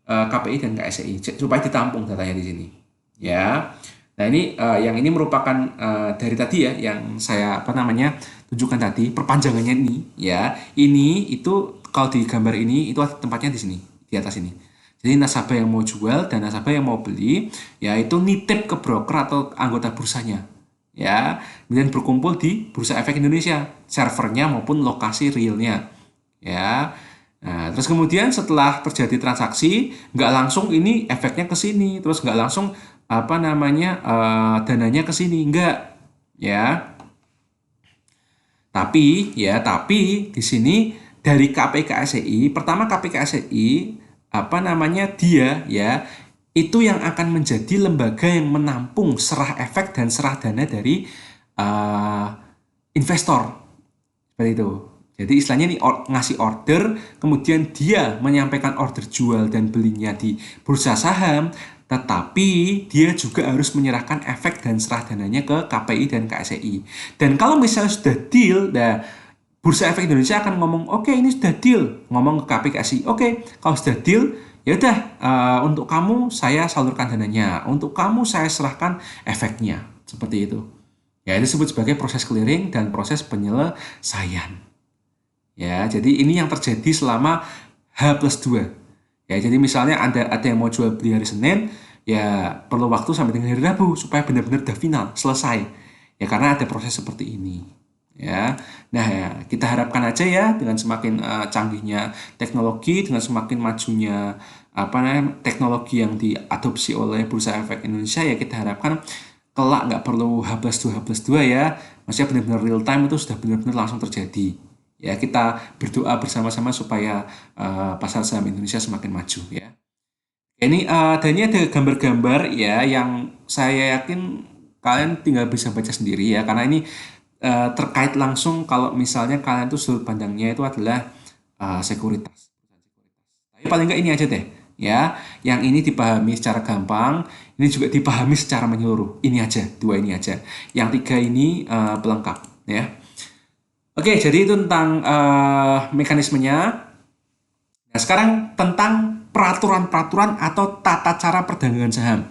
KPI dan KSEI supaya ditampung datanya di sini. Ya. Nah, ini yang ini merupakan dari tadi ya yang saya tunjukkan tadi perpanjangannya ini ya. Ini itu kalau di gambar ini itu tempatnya di sini, di atas ini. Jadi nasabah yang mau jual dan nasabah yang mau beli ya itu nitip ke broker atau anggota bursanya. Ya, kemudian berkumpul di Bursa Efek Indonesia, servernya maupun lokasi realnya. Ya. Nah, terus kemudian setelah terjadi transaksi, nggak langsung ini efeknya ke sini, terus nggak langsung dananya ke sini, nggak, ya. Tapi di sini dari KPKSI, pertama KPKSI dia ya itu yang akan menjadi lembaga yang menampung serah efek dan serah dana dari uh, investor seperti itu. Jadi istilahnya ini ngasih order, kemudian dia menyampaikan order jual dan belinya di bursa saham, tetapi dia juga harus menyerahkan efek dan serah dananya ke KPI dan KSEI. Dan kalau misalnya sudah deal, nah Bursa Efek Indonesia akan ngomong, oke, ini sudah deal, ngomong ke KPI KSEI, oke, kalau sudah deal, ya udah untuk kamu saya salurkan dananya, untuk kamu saya serahkan efeknya, seperti itu. Ya, itu disebut sebagai proses clearing dan proses penyelesaian. Ya, jadi ini yang terjadi selama H+2. Ya, jadi misalnya ada yang mau jual beli hari Senin, ya perlu waktu sampai dengan hari Rabu supaya benar-benar udah final, selesai. Ya, karena ada proses seperti ini. Ya. Nah, ya, kita harapkan aja ya dengan semakin canggihnya teknologi, dengan semakin majunya teknologi yang diadopsi oleh Bursa Efek Indonesia, ya kita harapkan kelak nggak perlu H+2 ya. Maksudnya benar-benar real time itu sudah benar-benar langsung terjadi. Ya, kita berdoa bersama-sama supaya pasar saham Indonesia semakin maju ya. Dan ini ada gambar-gambar ya yang saya yakin kalian tinggal bisa baca sendiri ya, karena ini terkait langsung kalau misalnya kalian tuh sudut pandangnya itu adalah sekuritas. Tapi paling nggak ini aja deh ya, yang ini dipahami secara gampang, ini juga dipahami secara menyeluruh. Ini aja, dua ini aja. Yang tiga ini pelengkap ya. Oke, jadi itu tentang mekanismenya. Nah, sekarang tentang peraturan-peraturan atau tata cara perdagangan saham.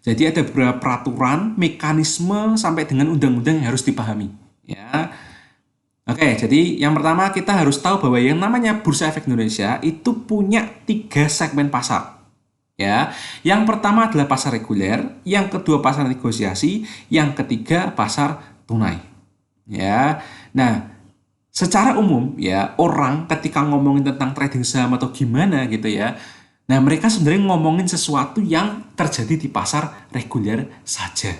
Jadi ada beberapa peraturan, mekanisme sampai dengan undang-undang yang harus dipahami. Ya. Oke, jadi yang pertama kita harus tahu bahwa yang namanya Bursa Efek Indonesia itu punya 3 segmen pasar. Ya, yang pertama adalah pasar reguler, yang kedua pasar negosiasi, yang ketiga pasar tunai. Ya, nah secara umum ya orang ketika ngomongin tentang trading saham atau gimana gitu ya, nah mereka sebenarnya ngomongin sesuatu yang terjadi di pasar reguler saja.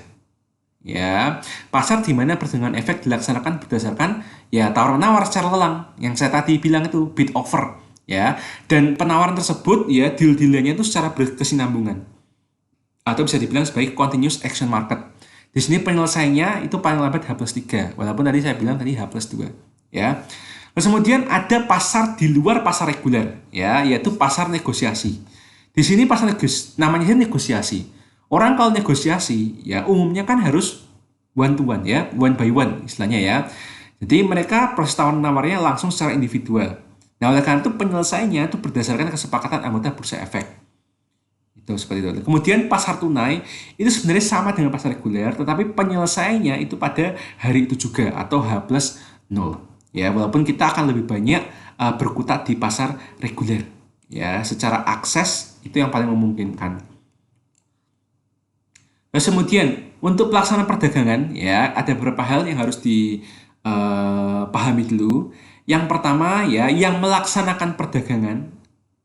Ya, pasar di mana perdagangan efek dilaksanakan berdasarkan ya tawar-menawar secara lelang yang saya tadi bilang itu bid offer ya, dan penawaran tersebut ya deal-dealnya itu secara berkesinambungan atau bisa dibilang sebagai continuous action market. Di sini penyelesaiannya itu paling lambat H+3, walaupun tadi saya bilang tadi H+2 ya. Terus kemudian ada pasar di luar pasar reguler ya, yaitu pasar negosiasi. Di sini namanya negosiasi. Orang kalau negosiasi ya umumnya kan harus one to one ya, one by one istilahnya ya. Jadi mereka proses tawar-menawarnya langsung secara individual. Nah, oleh karena itu penyelesaiannya itu berdasarkan kesepakatan anggota bursa efek. Itu seperti itu. Kemudian pasar tunai itu sebenarnya sama dengan pasar reguler, tetapi penyelesaiannya itu pada hari itu juga atau H+0. Ya, walaupun kita akan lebih banyak berkutat di pasar reguler. Ya, secara akses itu yang paling memungkinkan. Terus kemudian untuk pelaksanaan perdagangan ya ada beberapa hal yang harus dipahami dulu. Yang pertama ya yang melaksanakan perdagangan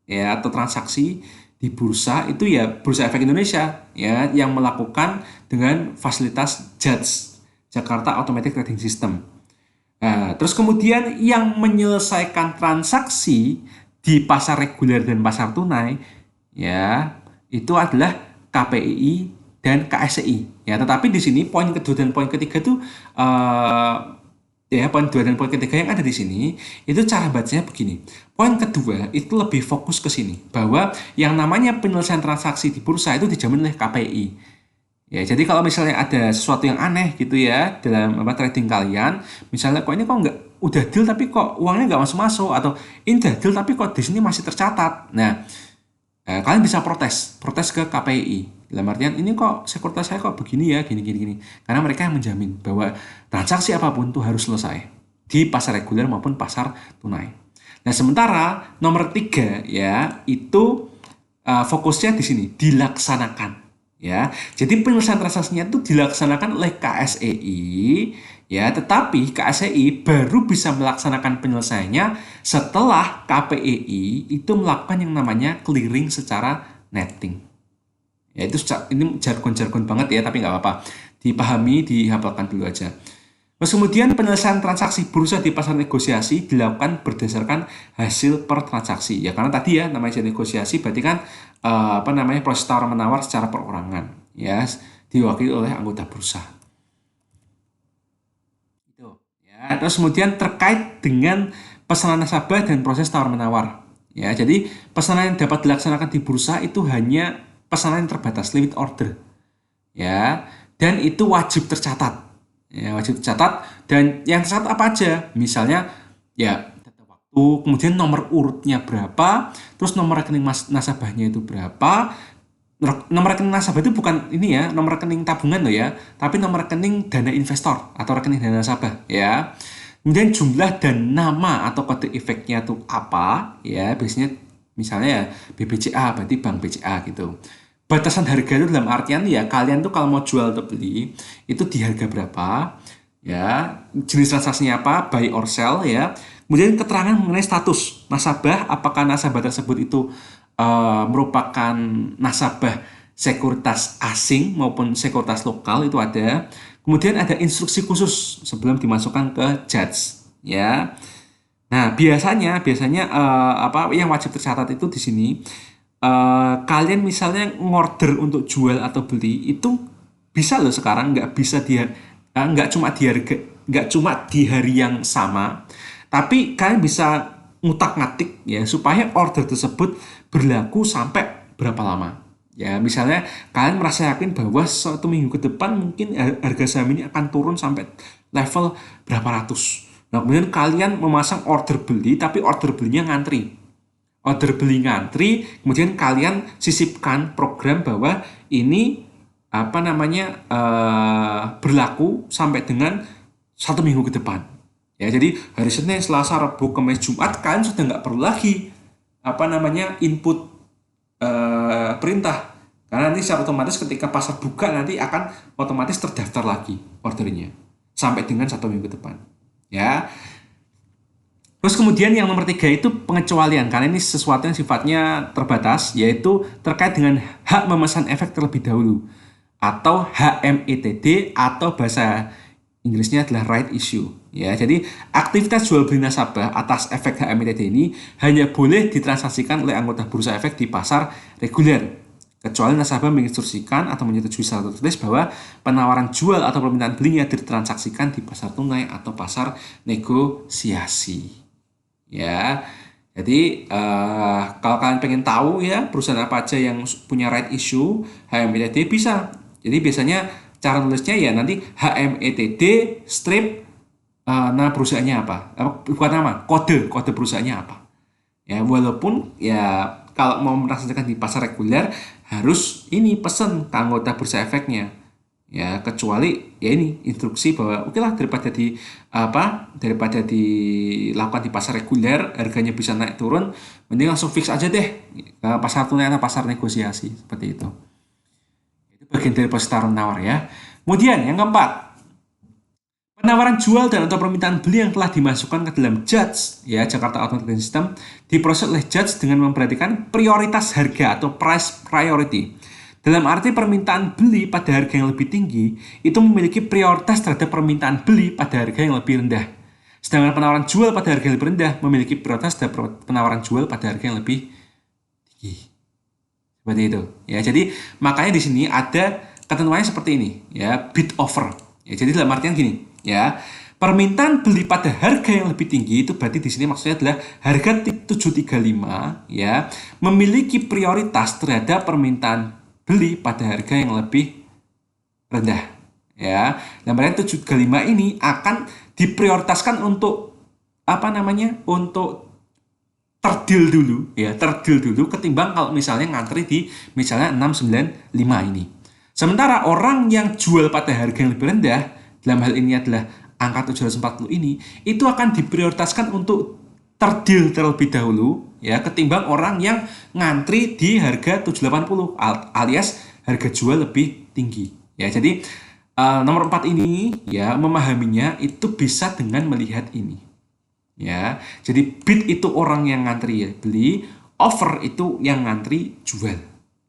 ya atau transaksi di bursa itu ya Bursa Efek Indonesia ya yang melakukan dengan fasilitas JATS Jakarta Automatic Trading System. Nah, terus kemudian yang menyelesaikan transaksi di pasar reguler dan pasar tunai ya itu adalah KPI dan KSEI ya, tetapi di sini poin kedua dan poin ketiga itu ya poin 2 dan poin ketiga yang ada di sini itu cara bacanya begini. Poin kedua itu lebih fokus ke sini bahwa yang namanya penyelesaian transaksi di bursa itu dijamin oleh KPI. Ya, jadi kalau misalnya ada sesuatu yang aneh gitu ya dalam trading kalian, misalnya kok ini kok nggak udah deal tapi kok uangnya nggak masuk-masuk, atau ini udah deal tapi kok di sini masih tercatat. Nah, kalian bisa protes ke KPI. Dalam artian ini kok sekuritas saya kok begini ya, gini gini gini. Karena mereka yang menjamin bahwa transaksi apapun itu harus selesai di pasar reguler maupun pasar tunai. Nah, sementara nomor 3 ya itu fokusnya di sini dilaksanakan ya. Jadi penyelesaian transaksinya itu dilaksanakan oleh KSEI ya, tetapi KSEI baru bisa melaksanakan penyelesaiannya setelah KPEI itu melakukan yang namanya clearing secara netting. Ya itu ini jargon-jargon banget ya, tapi nggak apa-apa. Dipahami, dihafalkan dulu aja. Terus kemudian penyelesaian transaksi bursa di pasar negosiasi dilakukan berdasarkan hasil per transaksi. Ya karena tadi ya namanya negosiasi berarti kan proses tawar menawar secara perorangan ya, diwakili oleh anggota bursa. Itu. Ya, terus kemudian terkait dengan pesanan nasabah dan proses tawar menawar. Ya, jadi pesanan yang dapat dilaksanakan di bursa itu hanya pesanan yang terbatas, limit order. Ya, dan itu wajib tercatat. Ya, wajib tercatat, dan yang tercatat apa aja? Misalnya ya data waktu, kemudian nomor urutnya berapa, terus nomor rekening nasabahnya itu berapa. Nomor rekening nasabah itu bukan ini ya, nomor rekening tabungan loh ya, tapi nomor rekening dana investor atau rekening dana nasabah ya. Kemudian jumlah dan nama atau kode efeknya itu apa ya, biasanya misalnya ya BBCA berarti Bank BCA gitu. Batasan harga itu dalam artian ya kalian tuh kalau mau jual atau beli itu di harga berapa ya, jenis transaksinya apa, buy or sell ya. Kemudian keterangan mengenai status nasabah, apakah nasabah tersebut itu merupakan nasabah sekuritas asing maupun sekuritas lokal itu ada. Kemudian ada instruksi khusus sebelum dimasukkan ke JADS ya. Nah, biasanya apa yang wajib tercatat itu di sini, kalian misalnya ngorder untuk jual atau beli itu bisa loh sekarang nggak bisa dia nggak cuma di harga, nggak cuma di hari yang sama, tapi kalian bisa ngutak-ngatik ya supaya order tersebut berlaku sampai berapa lama. Ya, misalnya kalian merasa yakin bahwa 1 minggu ke depan mungkin harga saham ini akan turun sampai level berapa ratus. Nah, kemudian kalian memasang order beli, tapi order belinya ngantri. Order beli ngantri, kemudian kalian sisipkan program bahwa ini berlaku sampai dengan 1 minggu ke depan. Ya, jadi hari Senin, Selasa, Rabu, Kamis, Jumat kalian sudah nggak perlu lagi input perintah, karena nanti secara otomatis ketika pasar buka nanti akan otomatis terdaftar lagi ordernya sampai dengan 1 minggu depan ya. Terus kemudian yang nomor 3 itu pengecualian, karena ini sesuatu yang sifatnya terbatas, yaitu terkait dengan hak memesan efek terlebih dahulu atau HMETD atau bahasa Inggrisnya adalah right issue ya. Jadi aktivitas jual beli nasabah atas efek HMETD ini hanya boleh ditransaksikan oleh anggota bursa efek di pasar reguler, kecuali nasabah menginstruksikan atau menyetujui secara tertulis bahwa penawaran jual atau permintaan belinya ditransaksikan di pasar tunai atau pasar negosiasi ya. Jadi kalau kalian pengen tahu ya perusahaan apa aja yang punya right issue HMETD bisa. Jadi biasanya cara nulisnya ya nanti HMETD strip nama perusahaannya apa? Bukan nama, kode perusahaannya apa. Ya, walaupun ya kalau mau merasakan di pasar reguler harus ini pesen ke anggota bursa efeknya. Ya, kecuali ya ini instruksi bahwa oke lah daripada dilakukan di pasar reguler harganya bisa naik turun, mending langsung fix aja deh ke pasar tunai atau pasar negosiasi seperti itu. Bagian dari proses tawar menawar ya. Kemudian yang keempat, penawaran jual dan atau permintaan beli yang telah dimasukkan ke dalam JADS ya, Jakarta Automatic System, diproses oleh JADS dengan memperhatikan prioritas harga atau price priority. Dalam arti permintaan beli pada harga yang lebih tinggi itu memiliki prioritas terhadap permintaan beli pada harga yang lebih rendah. Sedangkan penawaran jual pada harga yang lebih rendah memiliki prioritas terhadap penawaran jual pada harga yang lebih tinggi. Seperti itu ya. Jadi makanya di sini ada ketentuannya seperti ini ya, bid offer ya. Jadi dalam artian gini ya, permintaan beli pada harga yang lebih tinggi itu berarti di sini maksudnya adalah harga 735 ya memiliki prioritas terhadap permintaan beli pada harga yang lebih rendah ya. Dan berarti 735 ini akan diprioritaskan untuk untuk terdil dulu ketimbang kalau misalnya ngantri di misalnya 695 ini. Sementara orang yang jual pada harga yang lebih rendah, dalam hal ini adalah angka 740 ini, itu akan diprioritaskan untuk terdil terlebih dahulu ya ketimbang orang yang ngantri di harga 780 alias harga jual lebih tinggi. Ya, jadi nomor 4 ini ya memahaminya itu bisa dengan melihat ini. Ya, jadi bid itu orang yang ngantri ya, beli, offer itu yang ngantri jual.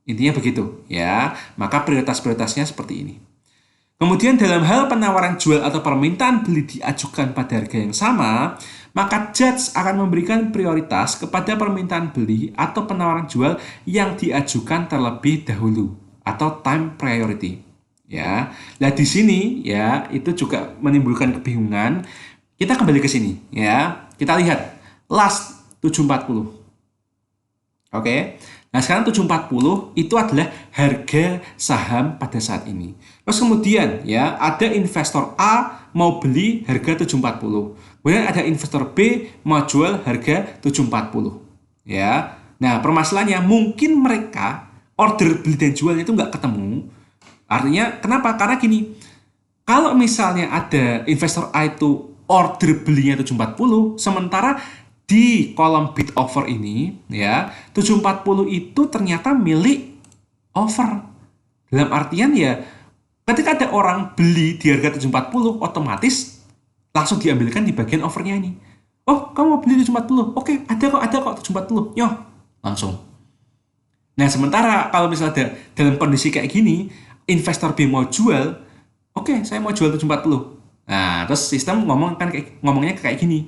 Intinya begitu ya. Maka prioritas-prioritasnya seperti ini. Kemudian dalam hal penawaran jual atau permintaan beli diajukan pada harga yang sama, maka judge akan memberikan prioritas kepada permintaan beli atau penawaran jual yang diajukan terlebih dahulu atau time priority. Ya. Nah, di sini ya itu juga menimbulkan kebingungan. Kita kembali ke sini ya. Kita lihat last 740. Oke. Nah, sekarang 740 itu adalah harga saham pada saat ini. Terus kemudian ya ada investor A mau beli harga 740. Kemudian ada investor B mau jual harga 740. Ya. Nah, permasalahannya mungkin mereka order beli dan jual itu nggak ketemu. Artinya kenapa? Karena gini. Kalau misalnya ada investor A itu order belinya 740, sementara di kolom bid offer ini ya 740 itu ternyata milik offer. Dalam artian ya ketika ada orang beli di harga 740 otomatis langsung diambilkan di bagian offernya ini. Oh, kamu mau beli 740? Oke, ada kok 740. Nyoh, langsung. Nah, sementara kalau misalnya dalam kondisi kayak gini, investor B mau jual, oke, saya mau jual 740. Nah, terus sistem ngomongnya kayak gini.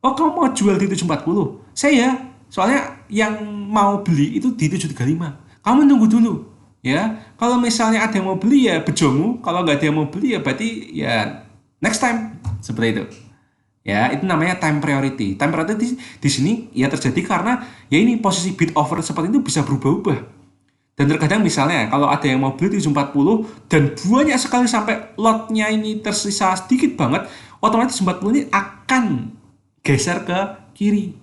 Oh, kamu mau jual di 740? Saya, soalnya yang mau beli itu di 735. Kamu tunggu dulu. Ya, kalau misalnya ada yang mau beli ya bejomu, kalau nggak ada yang mau beli ya berarti ya next time. Seperti itu. Ya, itu namanya time priority. Time priority di sini ya terjadi karena ya ini posisi bid offer seperti itu bisa berubah-ubah. Dan terkadang misalnya kalau ada yang mau beli 740 dan banyak sekali sampai lotnya ini tersisa sedikit banget, otomatis 740 ini akan geser ke kiri.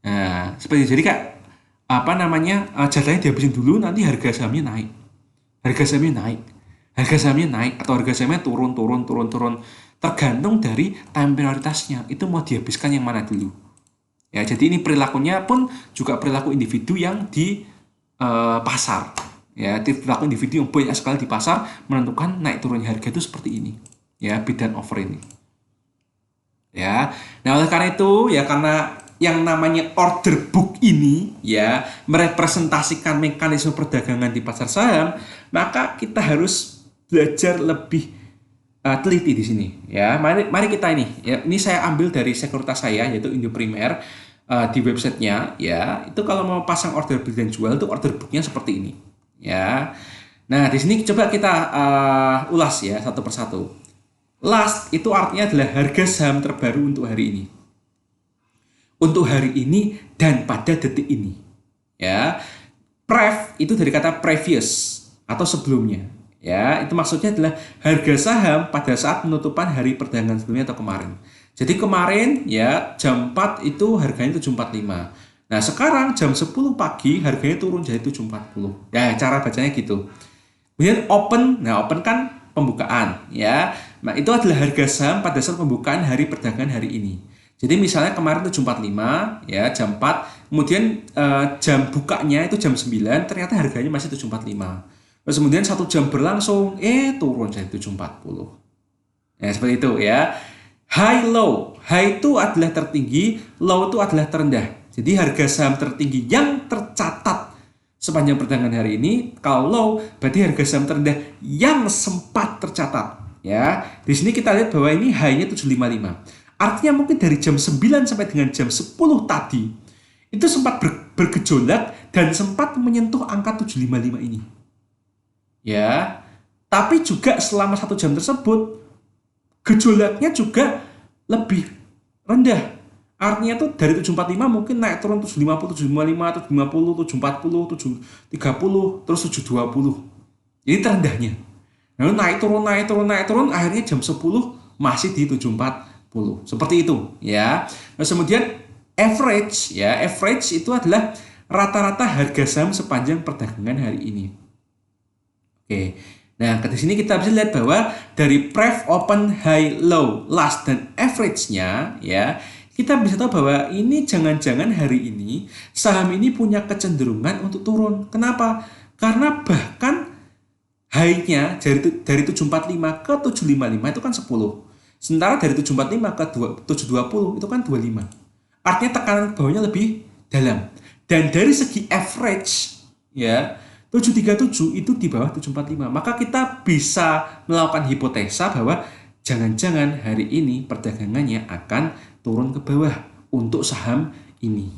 Nah, seperti itu. Jadi kayak jatahnya dihabisin dulu, nanti harga sahamnya naik. Harga sahamnya naik atau harga sahamnya turun. Tergantung dari time prioritasnya. Itu mau dihabiskan yang mana dulu. Ya, jadi ini perilakunya pun juga perilaku individu yang di pasar. Ya, perilaku individu yang banyak sekali di pasar menentukan naik turunnya harga itu seperti ini. Ya, bid dan offer ini. Ya. Nah, oleh karena itu ya karena yang namanya order book ini ya merepresentasikan mekanisme perdagangan di pasar saham, maka kita harus belajar lebih teliti di sini ya. Mari kita ini saya ambil dari sekuritas saya yaitu Indo Primer di websitenya ya. Itu kalau mau pasang order beli dan jual itu order booknya seperti ini ya. Nah, di sini coba kita ulas ya satu persatu. Last itu artinya adalah harga saham terbaru untuk hari ini. Untuk hari ini dan pada detik ini. Ya. Prev itu dari kata previous atau sebelumnya. Ya, itu maksudnya adalah harga saham pada saat penutupan hari perdagangan sebelumnya atau kemarin. Jadi kemarin ya jam 4 itu harganya 745. Nah, sekarang jam 10 pagi harganya turun jadi 740. Ya, cara bacanya gitu. Kemudian open, nah open kan pembukaan ya. Nah, itu adalah harga saham pada saat pembukaan hari perdagangan hari ini. Jadi misalnya kemarin 745 ya jam 4, kemudian jam bukanya itu jam 9, ternyata harganya masih 745. Terus kemudian 1 jam berlangsung turun jadi 740. Ya, seperti itu ya. High low. High itu adalah tertinggi, low itu adalah terendah. Jadi harga saham tertinggi yang tercatat sepanjang perdagangan hari ini, kalau low berarti harga saham terendah yang sempat tercatat. Ya, di sini kita lihat bahwa ini high-nya 755. Artinya mungkin dari jam 9 sampai dengan jam 10 tadi itu sempat bergejolak dan sempat menyentuh angka 755 ini. Ya, tapi juga selama 1 jam tersebut gejolaknya juga lebih rendah. Artinya tuh dari 745 mungkin naik turun 750, 755, 750, 740, 730, terus 720. Ini terendahnya. Lalu naik turun, akhirnya jam 10 masih di 740. Seperti itu ya. Nah, kemudian average ya, average itu adalah rata-rata harga saham sepanjang perdagangan hari ini. Oke. Nah, di sini kita bisa lihat bahwa dari pref, open, high, low, last dan average-nya ya, kita bisa tahu bahwa ini jangan-jangan hari ini saham ini punya kecenderungan untuk turun. Kenapa? Karena bahkan high-nya dari 745 ke 755 itu kan 10. Sementara dari 745 ke 720 itu kan 25. Artinya tekanan bawahnya lebih dalam. Dan dari segi average ya, 737 itu di bawah 745. Maka kita bisa melakukan hipotesa bahwa jangan-jangan hari ini perdagangannya akan turun ke bawah untuk saham ini.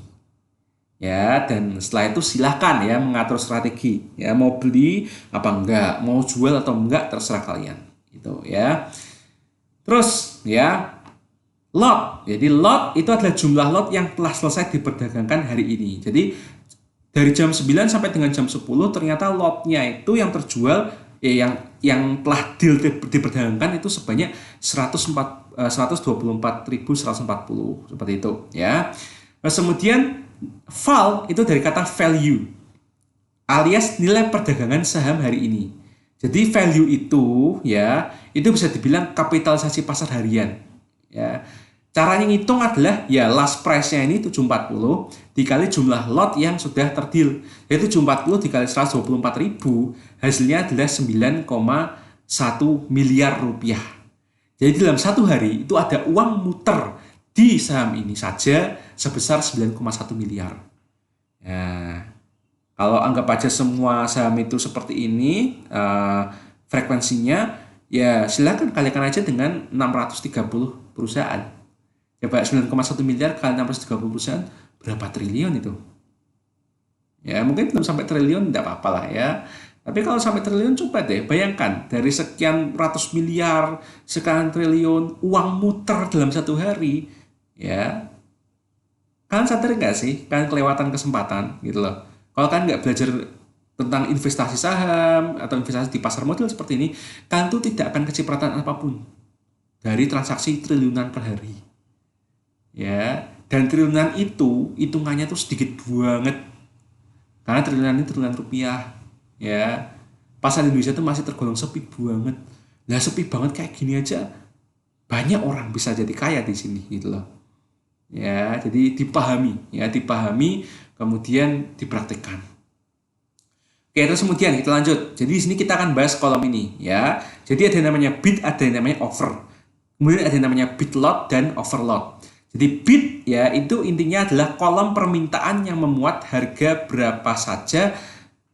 Ya, dan setelah itu silahkan ya mengatur strategi. Ya, mau beli apa enggak, mau jual atau enggak terserah kalian. Gitu ya. Terus ya, lot. Jadi lot itu adalah jumlah lot yang telah selesai diperdagangkan hari ini. Jadi dari jam 9 sampai dengan jam 10 ternyata lotnya itu yang terjual yang telah diperdagangkan itu sebanyak 124.140 seperti itu ya. Nah, kemudian val itu dari kata value alias nilai perdagangan saham hari ini. Jadi value itu ya, itu bisa dibilang kapitalisasi pasar harian ya. Caranya ngitung adalah ya last price-nya ini 740 dikali jumlah lot yang sudah terdeal. Yaitu 740 dikali 124.000 hasilnya adalah 9,1 miliar rupiah. Jadi dalam satu hari itu ada uang muter di saham ini saja sebesar 9,1 miliar. Nah, kalau anggap aja semua saham itu seperti ini frekuensinya, ya silakan kalikan aja dengan 630 perusahaan. Coba 9,1 miliar kali 630 perusahaan, berapa triliun itu? Ya mungkin belum sampai triliun, tidak apa-apa lah ya. Tapi kalau sampai triliun, coba deh bayangkan dari sekian ratus miliar, sekian triliun, uang muter dalam satu hari, ya. Kalian sadar nggak sih, kalian kelewatan kesempatan gitu loh. Kalau kalian nggak belajar tentang investasi saham atau investasi di pasar modal seperti ini, kalian tuh tidak akan kecipratan apapun dari transaksi triliunan per hari. Ya, dan triliunan itu hitungannya tuh sedikit banget karena triliunan ini triliunan rupiah ya. Pasar Indonesia tuh masih tergolong sepi banget. Nah, sepi banget kayak gini aja banyak orang bisa jadi kaya di sini gitu loh ya. Jadi dipahami kemudian dipraktikkan. Oke, terus kemudian kita lanjut. Jadi di sini kita akan bahas kolom ini ya. Jadi ada yang namanya bid, ada yang namanya offer, kemudian ada yang namanya bid lot dan offer lot. Jadi bid ya itu intinya adalah kolom permintaan yang memuat harga berapa saja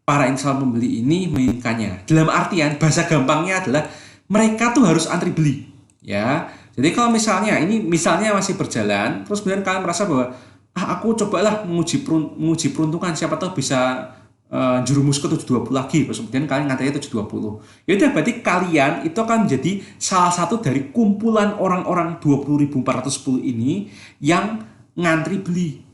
para investor pembeli ini menginginkannya. Dalam artian bahasa gampangnya adalah mereka tuh harus antri beli ya. Jadi kalau misalnya ini masih berjalan, terus kemudian kalian merasa bahwa aku cobalah menguji peruntungan, siapa tahu bisa jurumus ke 720 lagi, terus kemudian kalian ngantrinya 720. Ya udah, berarti kalian itu akan menjadi salah satu dari kumpulan orang-orang 20.410 ini yang ngantri beli.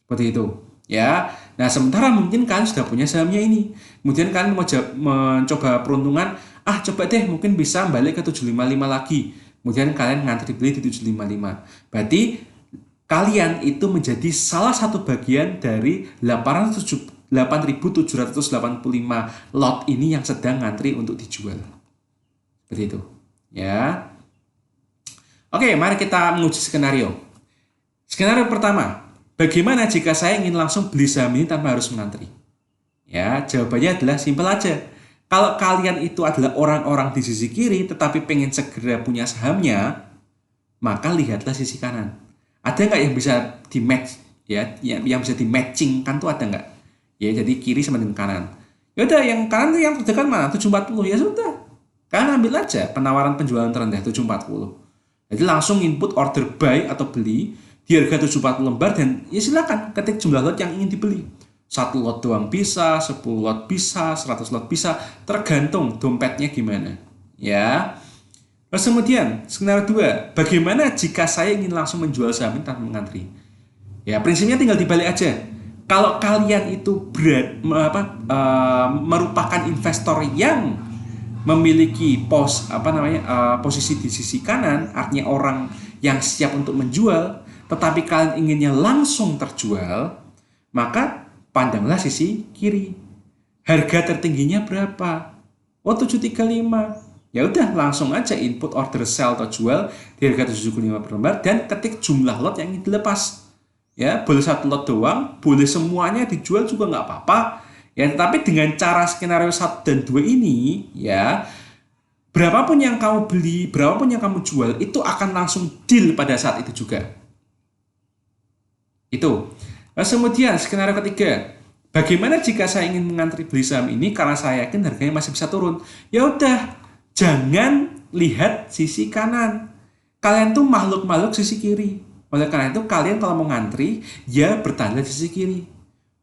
Seperti itu, ya. Nah, sementara mungkin kalian sudah punya sahamnya ini. Kemudian kalian mencoba peruntungan, coba deh mungkin bisa balik ke 755 lagi. Kemudian kalian ngantri beli di 755. Berarti kalian itu menjadi salah satu bagian dari 8.785 lot ini yang sedang ngantri untuk dijual. Seperti itu. Ya. Oke, mari kita menguji skenario. Skenario pertama, bagaimana jika saya ingin langsung beli saham ini tanpa harus mengantri? Ya, jawabannya adalah simpel aja. Kalau kalian itu adalah orang-orang di sisi kiri tetapi pengen segera punya sahamnya, maka lihatlah sisi kanan. Ada nggak yang bisa di match ya, yang bisa di matching kan tuh ada nggak? Ya, jadi kiri sama dengan kanan. Ya udah, yang kanan tuh yang terdekat mana? 740. Ya sudah. Kalian ambil aja penawaran penjualan terendah 740. Jadi langsung input order buy atau beli di harga 740 lembar dan ya silakan ketik jumlah lot yang ingin dibeli. 1 lot doang bisa, 10 lot bisa, 100 lot bisa, tergantung dompetnya gimana. Ya. Terus kemudian skenario 2, bagaimana jika saya ingin langsung menjual saham ini tanpa mengantri? Ya, prinsipnya tinggal dibalik aja. Kalau kalian itu merupakan investor yang memiliki posisi di sisi kanan, artinya orang yang siap untuk menjual, tetapi kalian inginnya langsung terjual, maka pandanglah sisi kiri. Harga tertingginya berapa? Oh, 735. Ya udah, langsung aja input order sell atau jual di harga 775 per lembar dan ketik jumlah lot yang ingin dilepas. Ya, boleh satu lot doang, boleh semuanya dijual juga nggak apa-apa. Ya, tetapi dengan cara skenario 1 dan 2 ini, ya, berapapun yang kamu beli, berapapun yang kamu jual, itu akan langsung deal pada saat itu juga. Itu. Nah, kemudian skenario ketiga, bagaimana jika saya ingin mengantri beli saham ini karena saya yakin harganya masih bisa turun? Ya udah, jangan lihat sisi kanan. Kalian tuh makhluk-makhluk sisi kiri. Oleh karena itu kalian kalau mau ngantri, ya bertanda di sisi kiri.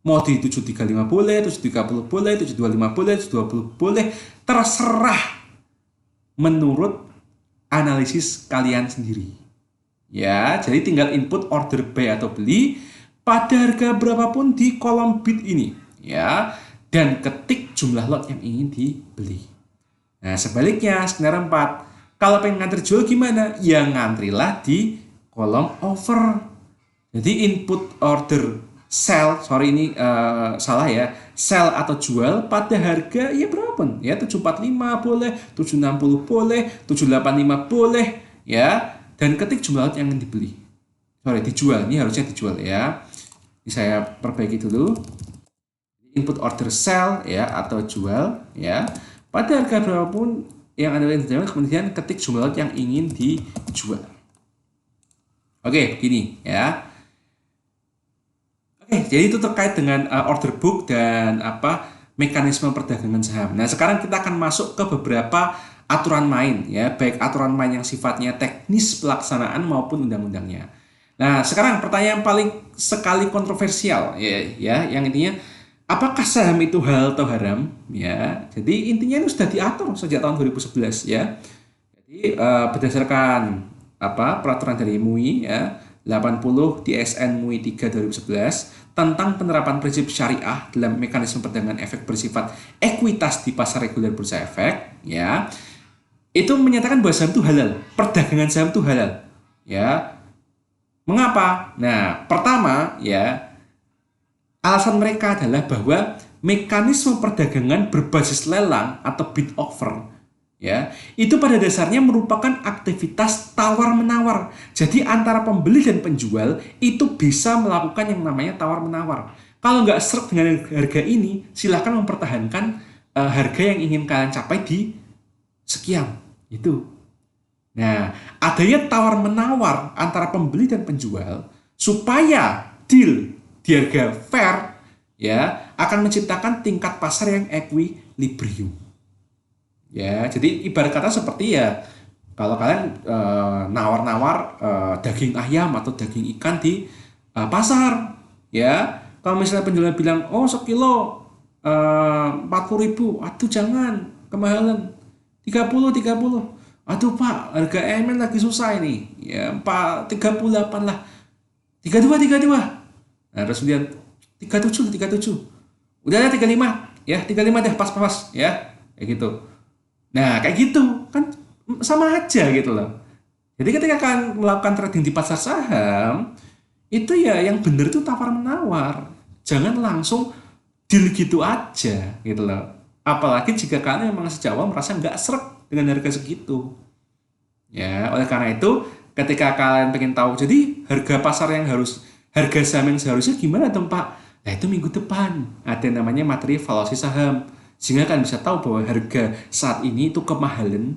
Mau di 735 boleh, 730 boleh, 725 boleh, 720 boleh, terserah menurut analisis kalian sendiri. Ya, jadi tinggal input order buy atau beli pada harga berapapun di kolom bid ini, ya, dan ketik jumlah lot yang ingin dibeli. Nah, sebaliknya skenario 4, kalau pengen ngantri jual gimana? Ya ngantrilah di kolom offer. Jadi input order sell, sorry ini salah ya, sell atau jual pada harga ya berapa? Ya 745 boleh, 760 boleh, 785 boleh, ya, dan ketik jumlah lot yang ingin dibeli. Sorry, dijual, ini harusnya dijual ya. Ini saya perbaiki dulu. Input order sell ya atau jual ya pada harga berapapun yang Anda ingin, kemudian ketik jumlah lot yang ingin dijual. Oke, begini ya. Oke, jadi itu terkait dengan order book dan mekanisme perdagangan saham. Nah, sekarang kita akan masuk ke beberapa aturan main ya, baik aturan main yang sifatnya teknis pelaksanaan maupun undang-undangnya. Nah, sekarang pertanyaan paling sekali kontroversial ya, yang intinya apakah saham itu halal atau haram? Ya, jadi intinya ini sudah diatur sejak tahun 2011 ya. Jadi berdasarkan peraturan dari MUI ya 80 DSN MUI 3 2011 tentang penerapan prinsip syariah dalam mekanisme perdagangan efek bersifat ekuitas di pasar reguler bursa efek ya. Itu menyatakan bahwa saham itu halal, perdagangan saham itu halal. Ya. Mengapa? Nah, pertama ya alasan mereka adalah bahwa mekanisme perdagangan berbasis lelang atau bid offer ya, itu pada dasarnya merupakan aktivitas tawar-menawar. Jadi antara pembeli dan penjual itu bisa melakukan yang namanya tawar-menawar. Kalau nggak seret dengan harga ini, silahkan mempertahankan harga yang ingin kalian capai di sekian. Itu. Nah, adanya tawar-menawar antara pembeli dan penjual supaya deal di harga fair ya akan menciptakan tingkat pasar yang equilibrium. Ya, jadi ibarat kata seperti ya kalau kalian nawar-nawar daging ayam atau daging ikan di pasar, ya. Kalau misalnya penjual bilang, oh sekilo 40.000, aduh jangan, kemahalan, 30. Aduh Pak, harga ML lagi susah ini, ya 38 lah, 32. Nah terus kemudian 37, udah ya 35, ya 35 deh pas ya, kayak gitu. Nah, kayak gitu kan sama aja gitu loh. Jadi ketika kalian melakukan trading di pasar saham, itu ya yang benar itu tawar-menawar. Jangan langsung deal gitu aja gitu loh. Apalagi jika kalian memang sejak awal merasa nggak seret dengan harga segitu. Ya, oleh karena itu ketika kalian pengen tahu, jadi harga saham yang seharusnya gimana dong Pak? Nah, itu minggu depan ada yang namanya materi valuasi saham. Sehingga kalian bisa tahu bahwa harga saat ini itu kemahalan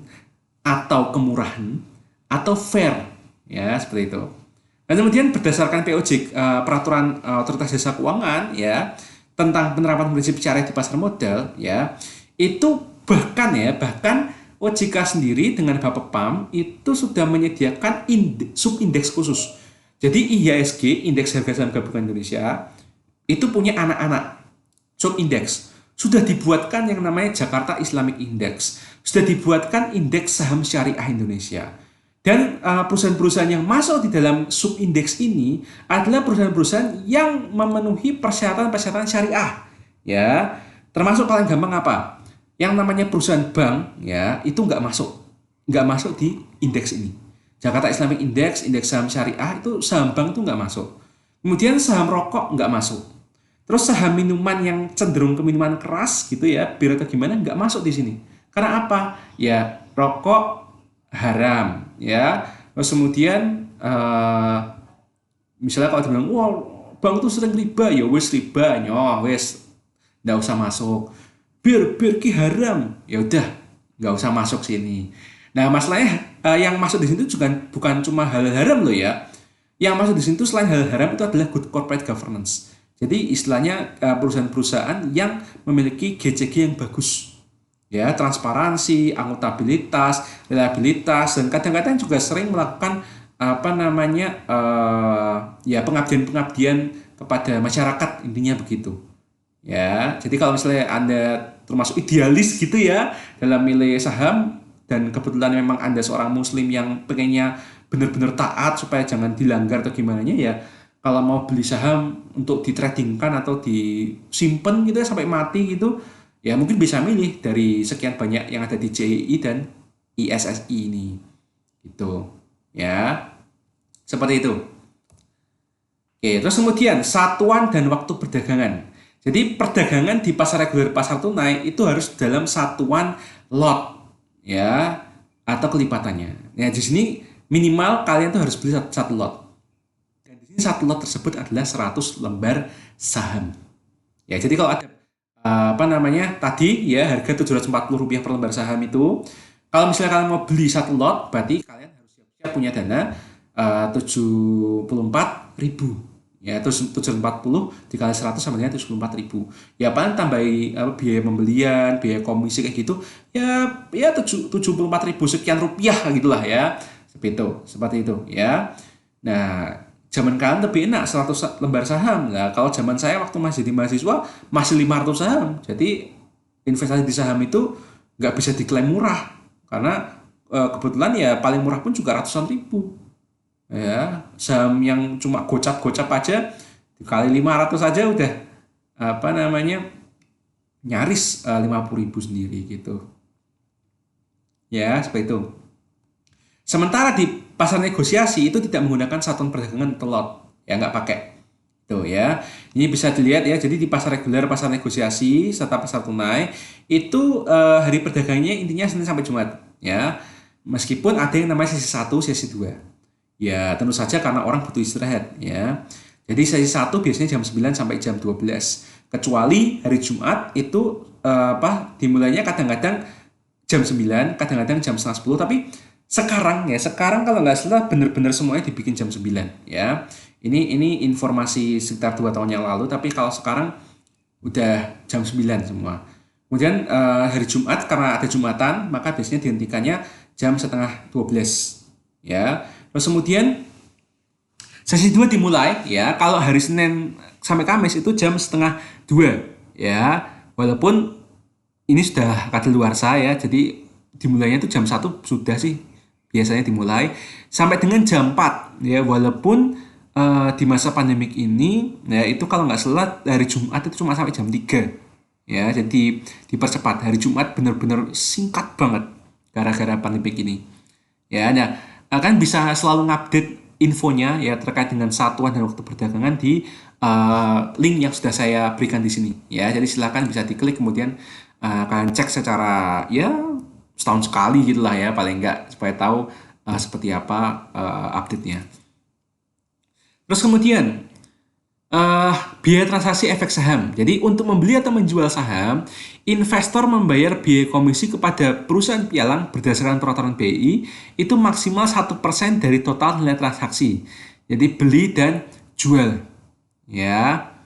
atau kemurahan atau fair ya seperti itu. Dan kemudian berdasarkan POJ peraturan Otoritas Jasa Keuangan ya tentang penerapan prinsip syariah di pasar modal ya itu bahkan OJK sendiri dengan Bapepam itu sudah menyediakan subindeks khusus. Jadi IHSG, Indeks Harga Saham Gabungan Indonesia itu punya anak-anak subindeks. Sudah dibuatkan yang namanya Jakarta Islamic Index, sudah dibuatkan indeks saham syariah Indonesia. Dan perusahaan-perusahaan yang masuk di dalam subindeks ini adalah perusahaan-perusahaan yang memenuhi persyaratan-persyaratan syariah. Ya, termasuk paling gampang apa? Yang namanya perusahaan bank, ya itu nggak masuk di indeks ini. Jakarta Islamic Index, indeks saham syariah, itu saham bank itu nggak masuk. Kemudian saham rokok nggak masuk. Terus saham minuman yang cenderung ke minuman keras gitu ya, bir atau gimana, nggak masuk di sini. Karena apa? Ya rokok haram ya. Terus kemudian misalnya kalau dibilang, wah bank itu sering riba, ya wes riba, nyoh wes nggak usah masuk. Bir ki haram, ya udah nggak usah masuk sini. Nah masalahnya yang masuk di sini juga bukan cuma hal haram loh ya. Yang masuk di sini tuh selain hal haram itu adalah good corporate governance. Jadi istilahnya perusahaan-perusahaan yang memiliki GCG yang bagus, ya transparansi, akuntabilitas, reliabilitas, dan kadang-kadang juga sering melakukan apa namanya ya pengabdian-pengabdian kepada masyarakat, intinya begitu. Ya, jadi kalau misalnya Anda termasuk idealis gitu ya dalam milih saham dan kebetulan memang Anda seorang muslim yang pengennya benar-benar taat supaya jangan dilanggar atau gimana ya, kalau mau beli saham untuk ditradingkan atau disimpan gitu ya sampai mati gitu, ya mungkin bisa milih dari sekian banyak yang ada di JII dan ISSI ini. Gitu. Ya. Seperti itu. Oke, terus kemudian satuan dan waktu perdagangan. Jadi perdagangan di pasar reguler pasar tunai itu harus dalam satuan lot ya atau kelipatannya. Ya di sini minimal kalian tuh harus beli satu lot. Dan di sini satu lot tersebut adalah 100 lembar saham. Ya, jadi kalau ada apa namanya tadi ya harga Rp740 per lembar saham itu, kalau misalnya kalian mau beli satu lot, berarti kalian harus siap-siap punya dana 74.000 ya, terus 740 dikali 100 sama dengan 74.000 ya, paling tambahi biaya pembelian, biaya komisi kayak gitu ya 74.000 sekian rupiah gitulah ya, seperti itu ya. Nah zaman kalian lebih enak 100 lembar saham. Nah kalau zaman saya waktu masih di mahasiswa masih 500 saham, jadi investasi di saham itu nggak bisa diklaim murah karena kebetulan ya paling murah pun juga ratusan ribu ya. Saham yang cuma gocap-gocap aja dikali 500 aja udah apa namanya nyaris 50.000 sendiri gitu ya, seperti itu. Sementara di pasar negosiasi itu tidak menggunakan satuan perdagangan atau lot ya, nggak pakai tuh ya. Ini bisa dilihat ya, jadi di pasar reguler, pasar negosiasi serta pasar tunai itu hari perdagangnya intinya Senin sampai Jumat ya, meskipun ada yang namanya sesi 1, sesi 2. Ya, tentu saja karena orang butuh istirahat ya. Jadi sesi 1 biasanya jam 9 sampai jam 12. Kecuali hari Jumat itu dimulainya kadang-kadang jam 9, kadang-kadang jam setengah 10, tapi sekarang kalau nggak salah benar-benar semuanya dibikin jam 9 ya. Ini informasi sekitar 2 tahun yang lalu, tapi kalau sekarang udah jam 9 semua. Kemudian hari Jumat karena ada Jumatan, maka biasanya dihentikannya jam setengah 12 ya. Terus kemudian sesi 2 dimulai ya, kalau hari Senin sampai Kamis itu jam setengah 2 ya. Walaupun ini sudah kadaluarsa ya, jadi dimulainya itu jam 1 sudah sih biasanya dimulai sampai dengan jam 4 ya, walaupun di masa pandemik ini ya itu kalau nggak salah hari Jumat itu cuma sampai jam 3 ya, jadi dipercepat. Hari Jumat benar-benar singkat banget gara-gara pandemik ini ya. Nah akan bisa selalu ngupdate infonya ya terkait dengan satuan dan waktu perdagangan di link yang sudah saya berikan di sini ya, jadi silakan bisa diklik kemudian kalian cek secara ya setahun sekali gitulah ya paling enggak, supaya tahu seperti apa update-nya. Terus kemudian biaya transaksi efek saham. Jadi untuk membeli atau menjual saham, investor membayar biaya komisi kepada perusahaan pialang berdasarkan peraturan BI itu maksimal 1% dari total nilai transaksi. Jadi beli dan jual. Ya.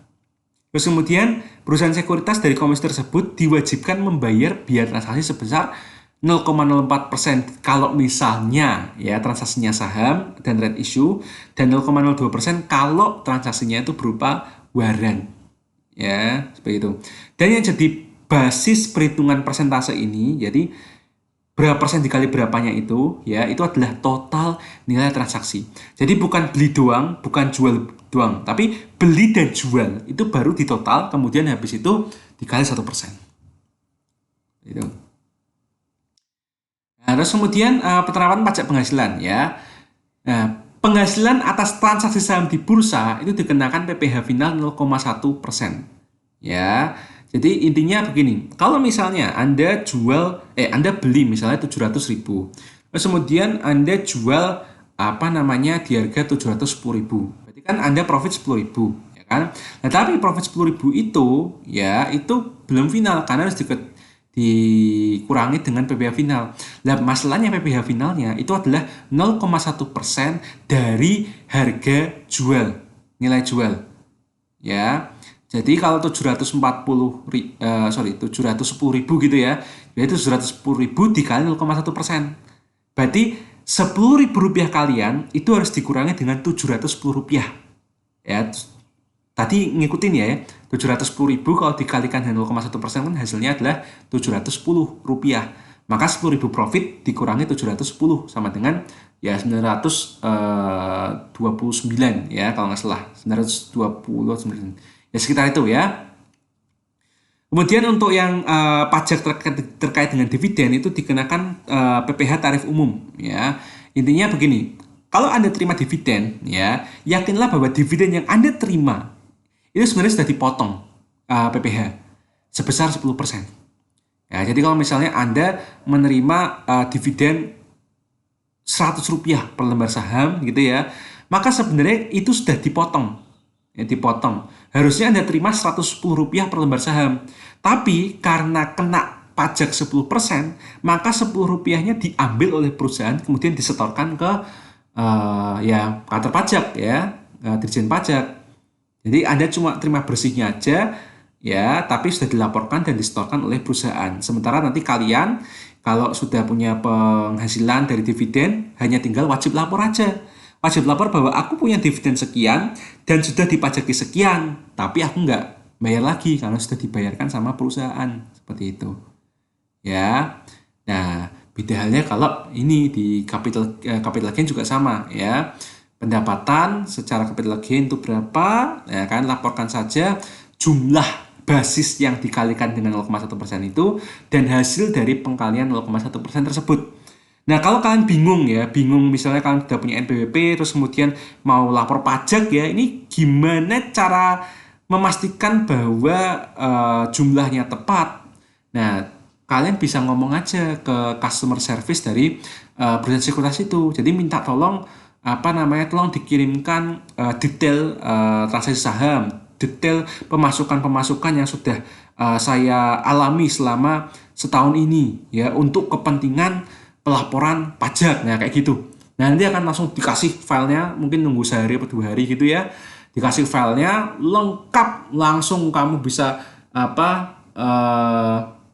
Terus kemudian perusahaan sekuritas dari komisi tersebut diwajibkan membayar biaya transaksi sebesar 0,04% kalau misalnya ya transaksinya saham dan right issue, dan 0,02% kalau transaksinya itu berupa waran ya, seperti itu. Dan yang jadi basis perhitungan persentase ini, jadi berapa persen dikali berapanya itu ya, itu adalah total nilai transaksi. Jadi bukan beli doang, bukan jual doang, tapi beli dan jual itu baru ditotal, kemudian habis itu dikali 1%. Itu. Nah, terus kemudian penerapan pajak penghasilan ya. Nah, penghasilan atas transaksi saham di bursa itu dikenakan PPh final 0,1%. Ya. Jadi intinya begini, kalau misalnya Anda beli misalnya 700.000, terus kemudian Anda jual apa namanya di harga 710.000. Berarti kan Anda profit 10.000, ya kan? Nah, tapi profit 10.000 itu ya itu belum final karena harus dikurangi dengan PPh final. Nah, masalahnya PPh finalnya itu adalah 0,1% dari harga jual, nilai jual. Ya. Jadi kalau 710.000 gitu ya, yaitu 710.000 dikali 0,1%. Berarti 10.000 rupiah kalian itu harus dikurangi dengan 710 rupiah. Ya, tadi ngikutin ya, 710.000 kalau dikalikan dengan 0,1% kan hasilnya adalah 710 rupiah. Maka 10.000 profit dikurangi 710 sama dengan ya 929 ya kalau nggak salah, 929. Ya sekitar itu ya. Kemudian untuk yang pajak terkait dengan dividen itu dikenakan PPh tarif umum ya. Intinya begini, kalau Anda terima dividen ya, yakinlah bahwa dividen yang Anda terima itu sebenarnya sudah dipotong PPh sebesar 10%. Ya, jadi kalau misalnya Anda menerima dividen 100 rupiah per lembar saham gitu ya, maka sebenarnya itu sudah dipotong. Ya, dipotong. Harusnya Anda terima 110 rupiah per lembar saham. Tapi karena kena pajak 10%, maka 10 rupiahnya diambil oleh perusahaan kemudian disetorkan ke ya kantor pajak ya, Dirjen Pajak. Jadi Anda cuma terima bersihnya aja ya, tapi sudah dilaporkan dan disetorkan oleh perusahaan. Sementara nanti kalian kalau sudah punya penghasilan dari dividen hanya tinggal wajib lapor aja. Wajib lapor bahwa aku punya dividen sekian dan sudah dipajaki sekian, tapi aku nggak bayar lagi karena sudah dibayarkan sama perusahaan. Seperti itu. Ya. Nah, beda halnya kalau ini di capital gain juga sama ya. Pendapatan secara capital gain itu berapa? Ya kan, laporkan saja jumlah basis yang dikalikan dengan 0,1% itu dan hasil dari pengkalian 0,1% tersebut. Nah, kalau kalian bingung misalnya kalian sudah punya NPWP, terus kemudian mau lapor pajak ya, ini gimana cara memastikan bahwa jumlahnya tepat? Nah, kalian bisa ngomong aja ke customer service dari perusahaan sekuritas itu. Jadi minta tolong tolong dikirimkan detail transaksi saham, detail pemasukan-pemasukan yang sudah saya alami selama setahun ini ya untuk kepentingan pelaporan pajak. Nah, kayak gitu. Nah, nanti akan langsung dikasih filenya, mungkin nunggu sehari atau 2 hari gitu ya. Dikasih filenya lengkap, langsung kamu bisa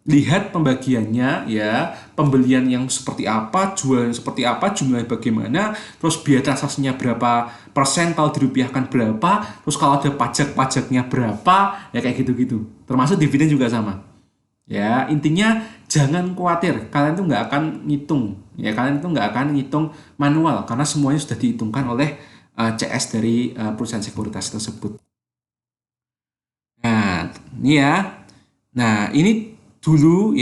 lihat pembagiannya ya, pembelian yang seperti apa, jualan seperti apa, jumlahnya bagaimana, terus biaya transaksinya berapa persen, kalau dirupiahkan berapa, terus kalau ada pajak-pajaknya berapa, ya kayak gitu-gitu. Termasuk dividen juga sama. Ya, intinya jangan khawatir, kalian tuh nggak akan ngitung. Ya, kalian tuh nggak akan ngitung manual karena semuanya sudah dihitungkan oleh CS dari perusahaan sekuritas tersebut. Nah, ini ya. Nah, ini dulu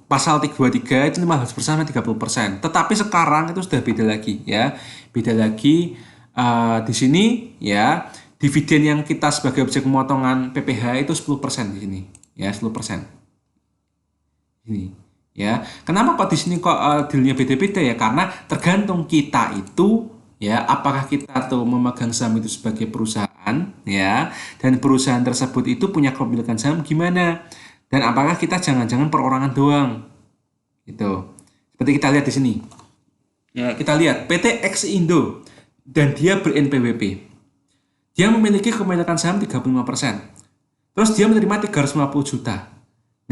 pasal 323 itu 15% dan 30%. Tetapi sekarang itu sudah beda lagi ya. Beda lagi di sini ya, dividen yang kita sebagai objek pemotongan PPh itu 10% di sini. Ya, 10%. Ini ya. Kenapa kok di sini kok dealnya beda-beda ya? Karena tergantung kita itu ya, apakah kita tuh memegang saham itu sebagai perusahaan ya, dan perusahaan tersebut itu punya kepemilikan saham gimana? Dan apakah kita jangan-jangan perorangan doang? Gitu. Seperti kita lihat di sini. Ya, kita lihat PT X Indo dan dia ber-NPWP. Dia memiliki kepemilikan saham 35%. Terus dia menerima 350 juta.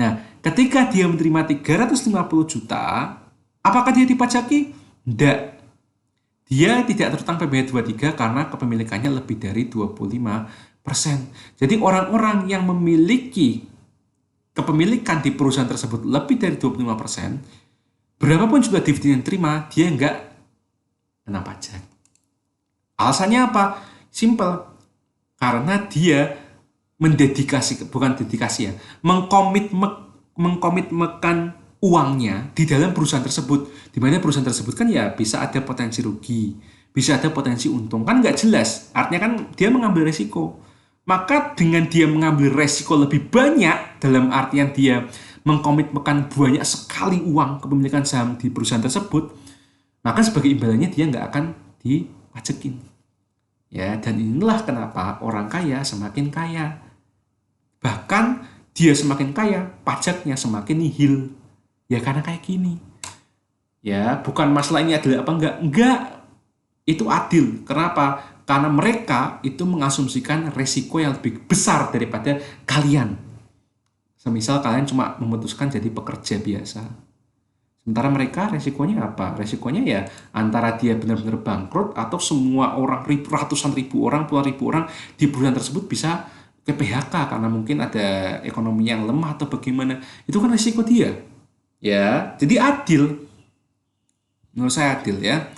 Nah, ketika dia menerima 350 juta, apakah dia dipajaki? Tidak. Dia tidak terutang PPh 23 karena kepemilikannya lebih dari 25%. Jadi orang-orang yang memiliki kepemilikan di perusahaan tersebut lebih dari 25%, berapapun juga dividen yang terima, dia nggak kena pajak. Alasannya apa? Simple. Karena dia mengkomitmenkan uangnya di dalam perusahaan tersebut, di mana perusahaan tersebut kan ya bisa ada potensi rugi, bisa ada potensi untung, kan nggak jelas. Artinya kan dia mengambil resiko. Maka dengan dia mengambil resiko lebih banyak, dalam artian dia mengkomitmenkan banyak sekali uang kepemilikan saham di perusahaan tersebut, maka sebagai imbalannya dia nggak akan dipajekin. Ya, dan inilah kenapa orang kaya semakin kaya. Bahkan dia semakin kaya, pajaknya semakin nihil. Ya karena kayak gini. Ya, bukan masalah ini adil apa enggak. Enggak. Itu adil. Kenapa? Karena mereka itu mengasumsikan resiko yang lebih besar daripada kalian. Semisal kalian cuma memutuskan jadi pekerja biasa. Sementara mereka resikonya apa? Resikonya ya antara dia benar-benar bangkrut atau semua orang, ratusan ribu orang, puluhan ribu orang di perusahaan tersebut bisa ke PHK karena mungkin ada ekonomi yang lemah atau bagaimana. Itu kan resiko dia. Ya, jadi adil. Menurut saya adil ya.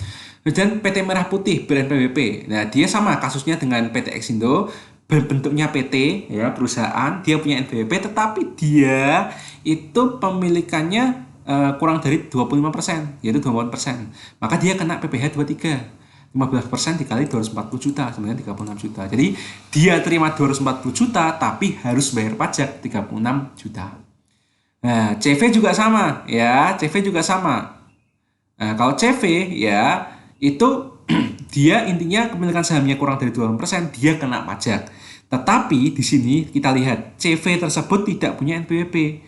Dan PT Merah Putih BNPWP. Nah, dia sama kasusnya dengan PT Exindo, bentuknya PT ya, perusahaan, dia punya NPWP tetapi dia itu pemilikannya kurang dari 25%, yaitu 24%. Maka dia kena PPh 23. 15% dikali 240 juta, sebenarnya 36 juta. Jadi dia terima 240 juta tapi harus bayar pajak 36 juta. Nah, CV juga sama ya, CV juga sama. Nah, kalau CV ya itu dia intinya kepemilikan sahamnya kurang dari 20%, dia kena pajak. Tetapi di sini kita lihat CV tersebut tidak punya NPWP.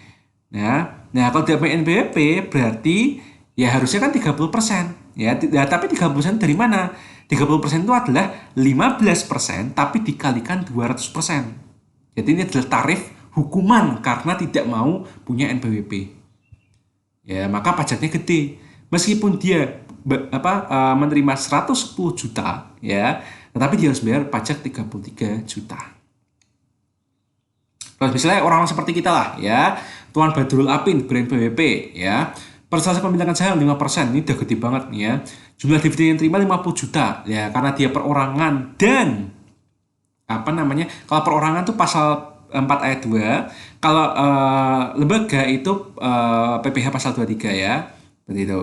Nah, kalau tidak punya NPWP berarti ya harusnya kan 30%. Ya, tapi 30% dari mana? 30% itu adalah 15% tapi dikalikan 200%. Jadi ini adalah tarif hukuman karena tidak mau punya NPWP. Ya, maka pajaknya gede. Meskipun dia menerima 110 juta ya, tetapi dia harus bayar pajak 33 juta. Terus misalnya orang seperti kita lah ya, Tuan Badrul Apin BNPWP ya, persentase pemilikan saham 5%, ini udah gede banget nih ya. Jumlah dividen yang terima 50 juta ya, karena dia perorangan dan kalau perorangan tuh pasal 4 ayat 2, kalau lembaga itu PPh pasal 23 ya. Seperti itu.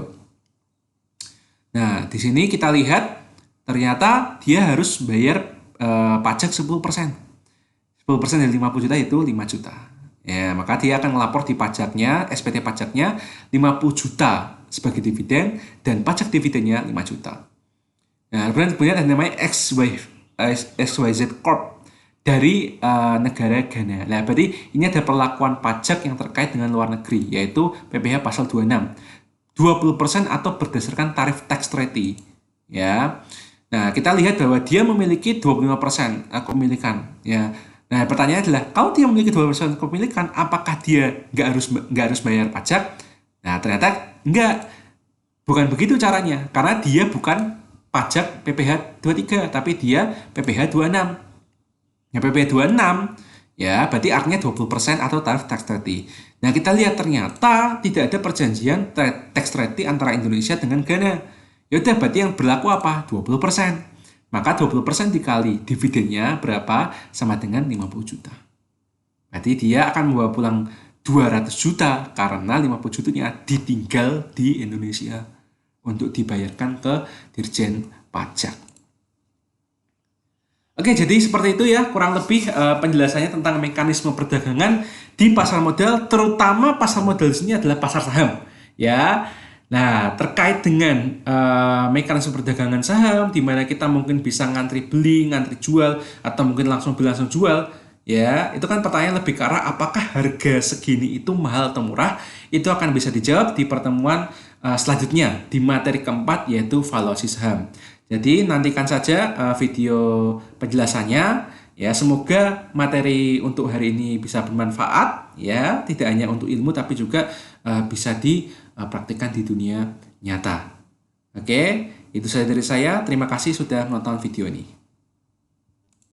Nah, di sini kita lihat ternyata dia harus bayar pajak 10%. 10% dari 50 juta itu 5 juta. Ya, maka dia akan melapor di pajaknya, SPT pajaknya 50 juta sebagai dividen dan pajak dividennya 5 juta. Nah, kemudian ada namanya XYZ Corp dari negara Ghana. Nah, berarti ini ada perlakuan pajak yang terkait dengan luar negeri, yaitu PPh pasal 26. 20% atau berdasarkan tarif tax treaty. Ya. Nah, kita lihat bahwa dia memiliki 25% kepemilikan, ya. Nah, pertanyaannya adalah, kalau dia memiliki 20% kepemilikan, apakah dia nggak harus bayar pajak? Nah, ternyata nggak. Bukan begitu caranya, karena dia bukan pajak PPh 23, tapi dia PPh 26. Nah, PPh 26, ya, berarti artinya 20% atau tarif tax treaty. Nah, kita lihat ternyata tidak ada perjanjian tax treaty antara Indonesia dengan Ghana. Yaudah, berarti yang berlaku apa? 20%. Maka 20% dikali dividennya berapa? Sama dengan 50 juta. Berarti dia akan membawa pulang 200 juta karena 50 jutanya ditinggal di Indonesia untuk dibayarkan ke Dirjen Pajak. Oke, jadi seperti itu ya kurang lebih penjelasannya tentang mekanisme perdagangan di pasar modal, terutama pasar modal di sini adalah pasar saham. Ya. Nah, terkait dengan mekanisme perdagangan saham, di mana kita mungkin bisa ngantri beli, ngantri jual, atau mungkin langsung beli langsung jual, ya itu kan pertanyaan lebih ke arah apakah harga segini itu mahal atau murah. Itu akan bisa dijawab di pertemuan selanjutnya di materi keempat, yaitu valuasi saham. Jadi nantikan saja video penjelasannya. Ya, semoga materi untuk hari ini bisa bermanfaat ya, tidak hanya untuk ilmu tapi juga bisa dipraktikkan di dunia nyata. Oke, itu saja dari saya. Terima kasih sudah menonton video ini.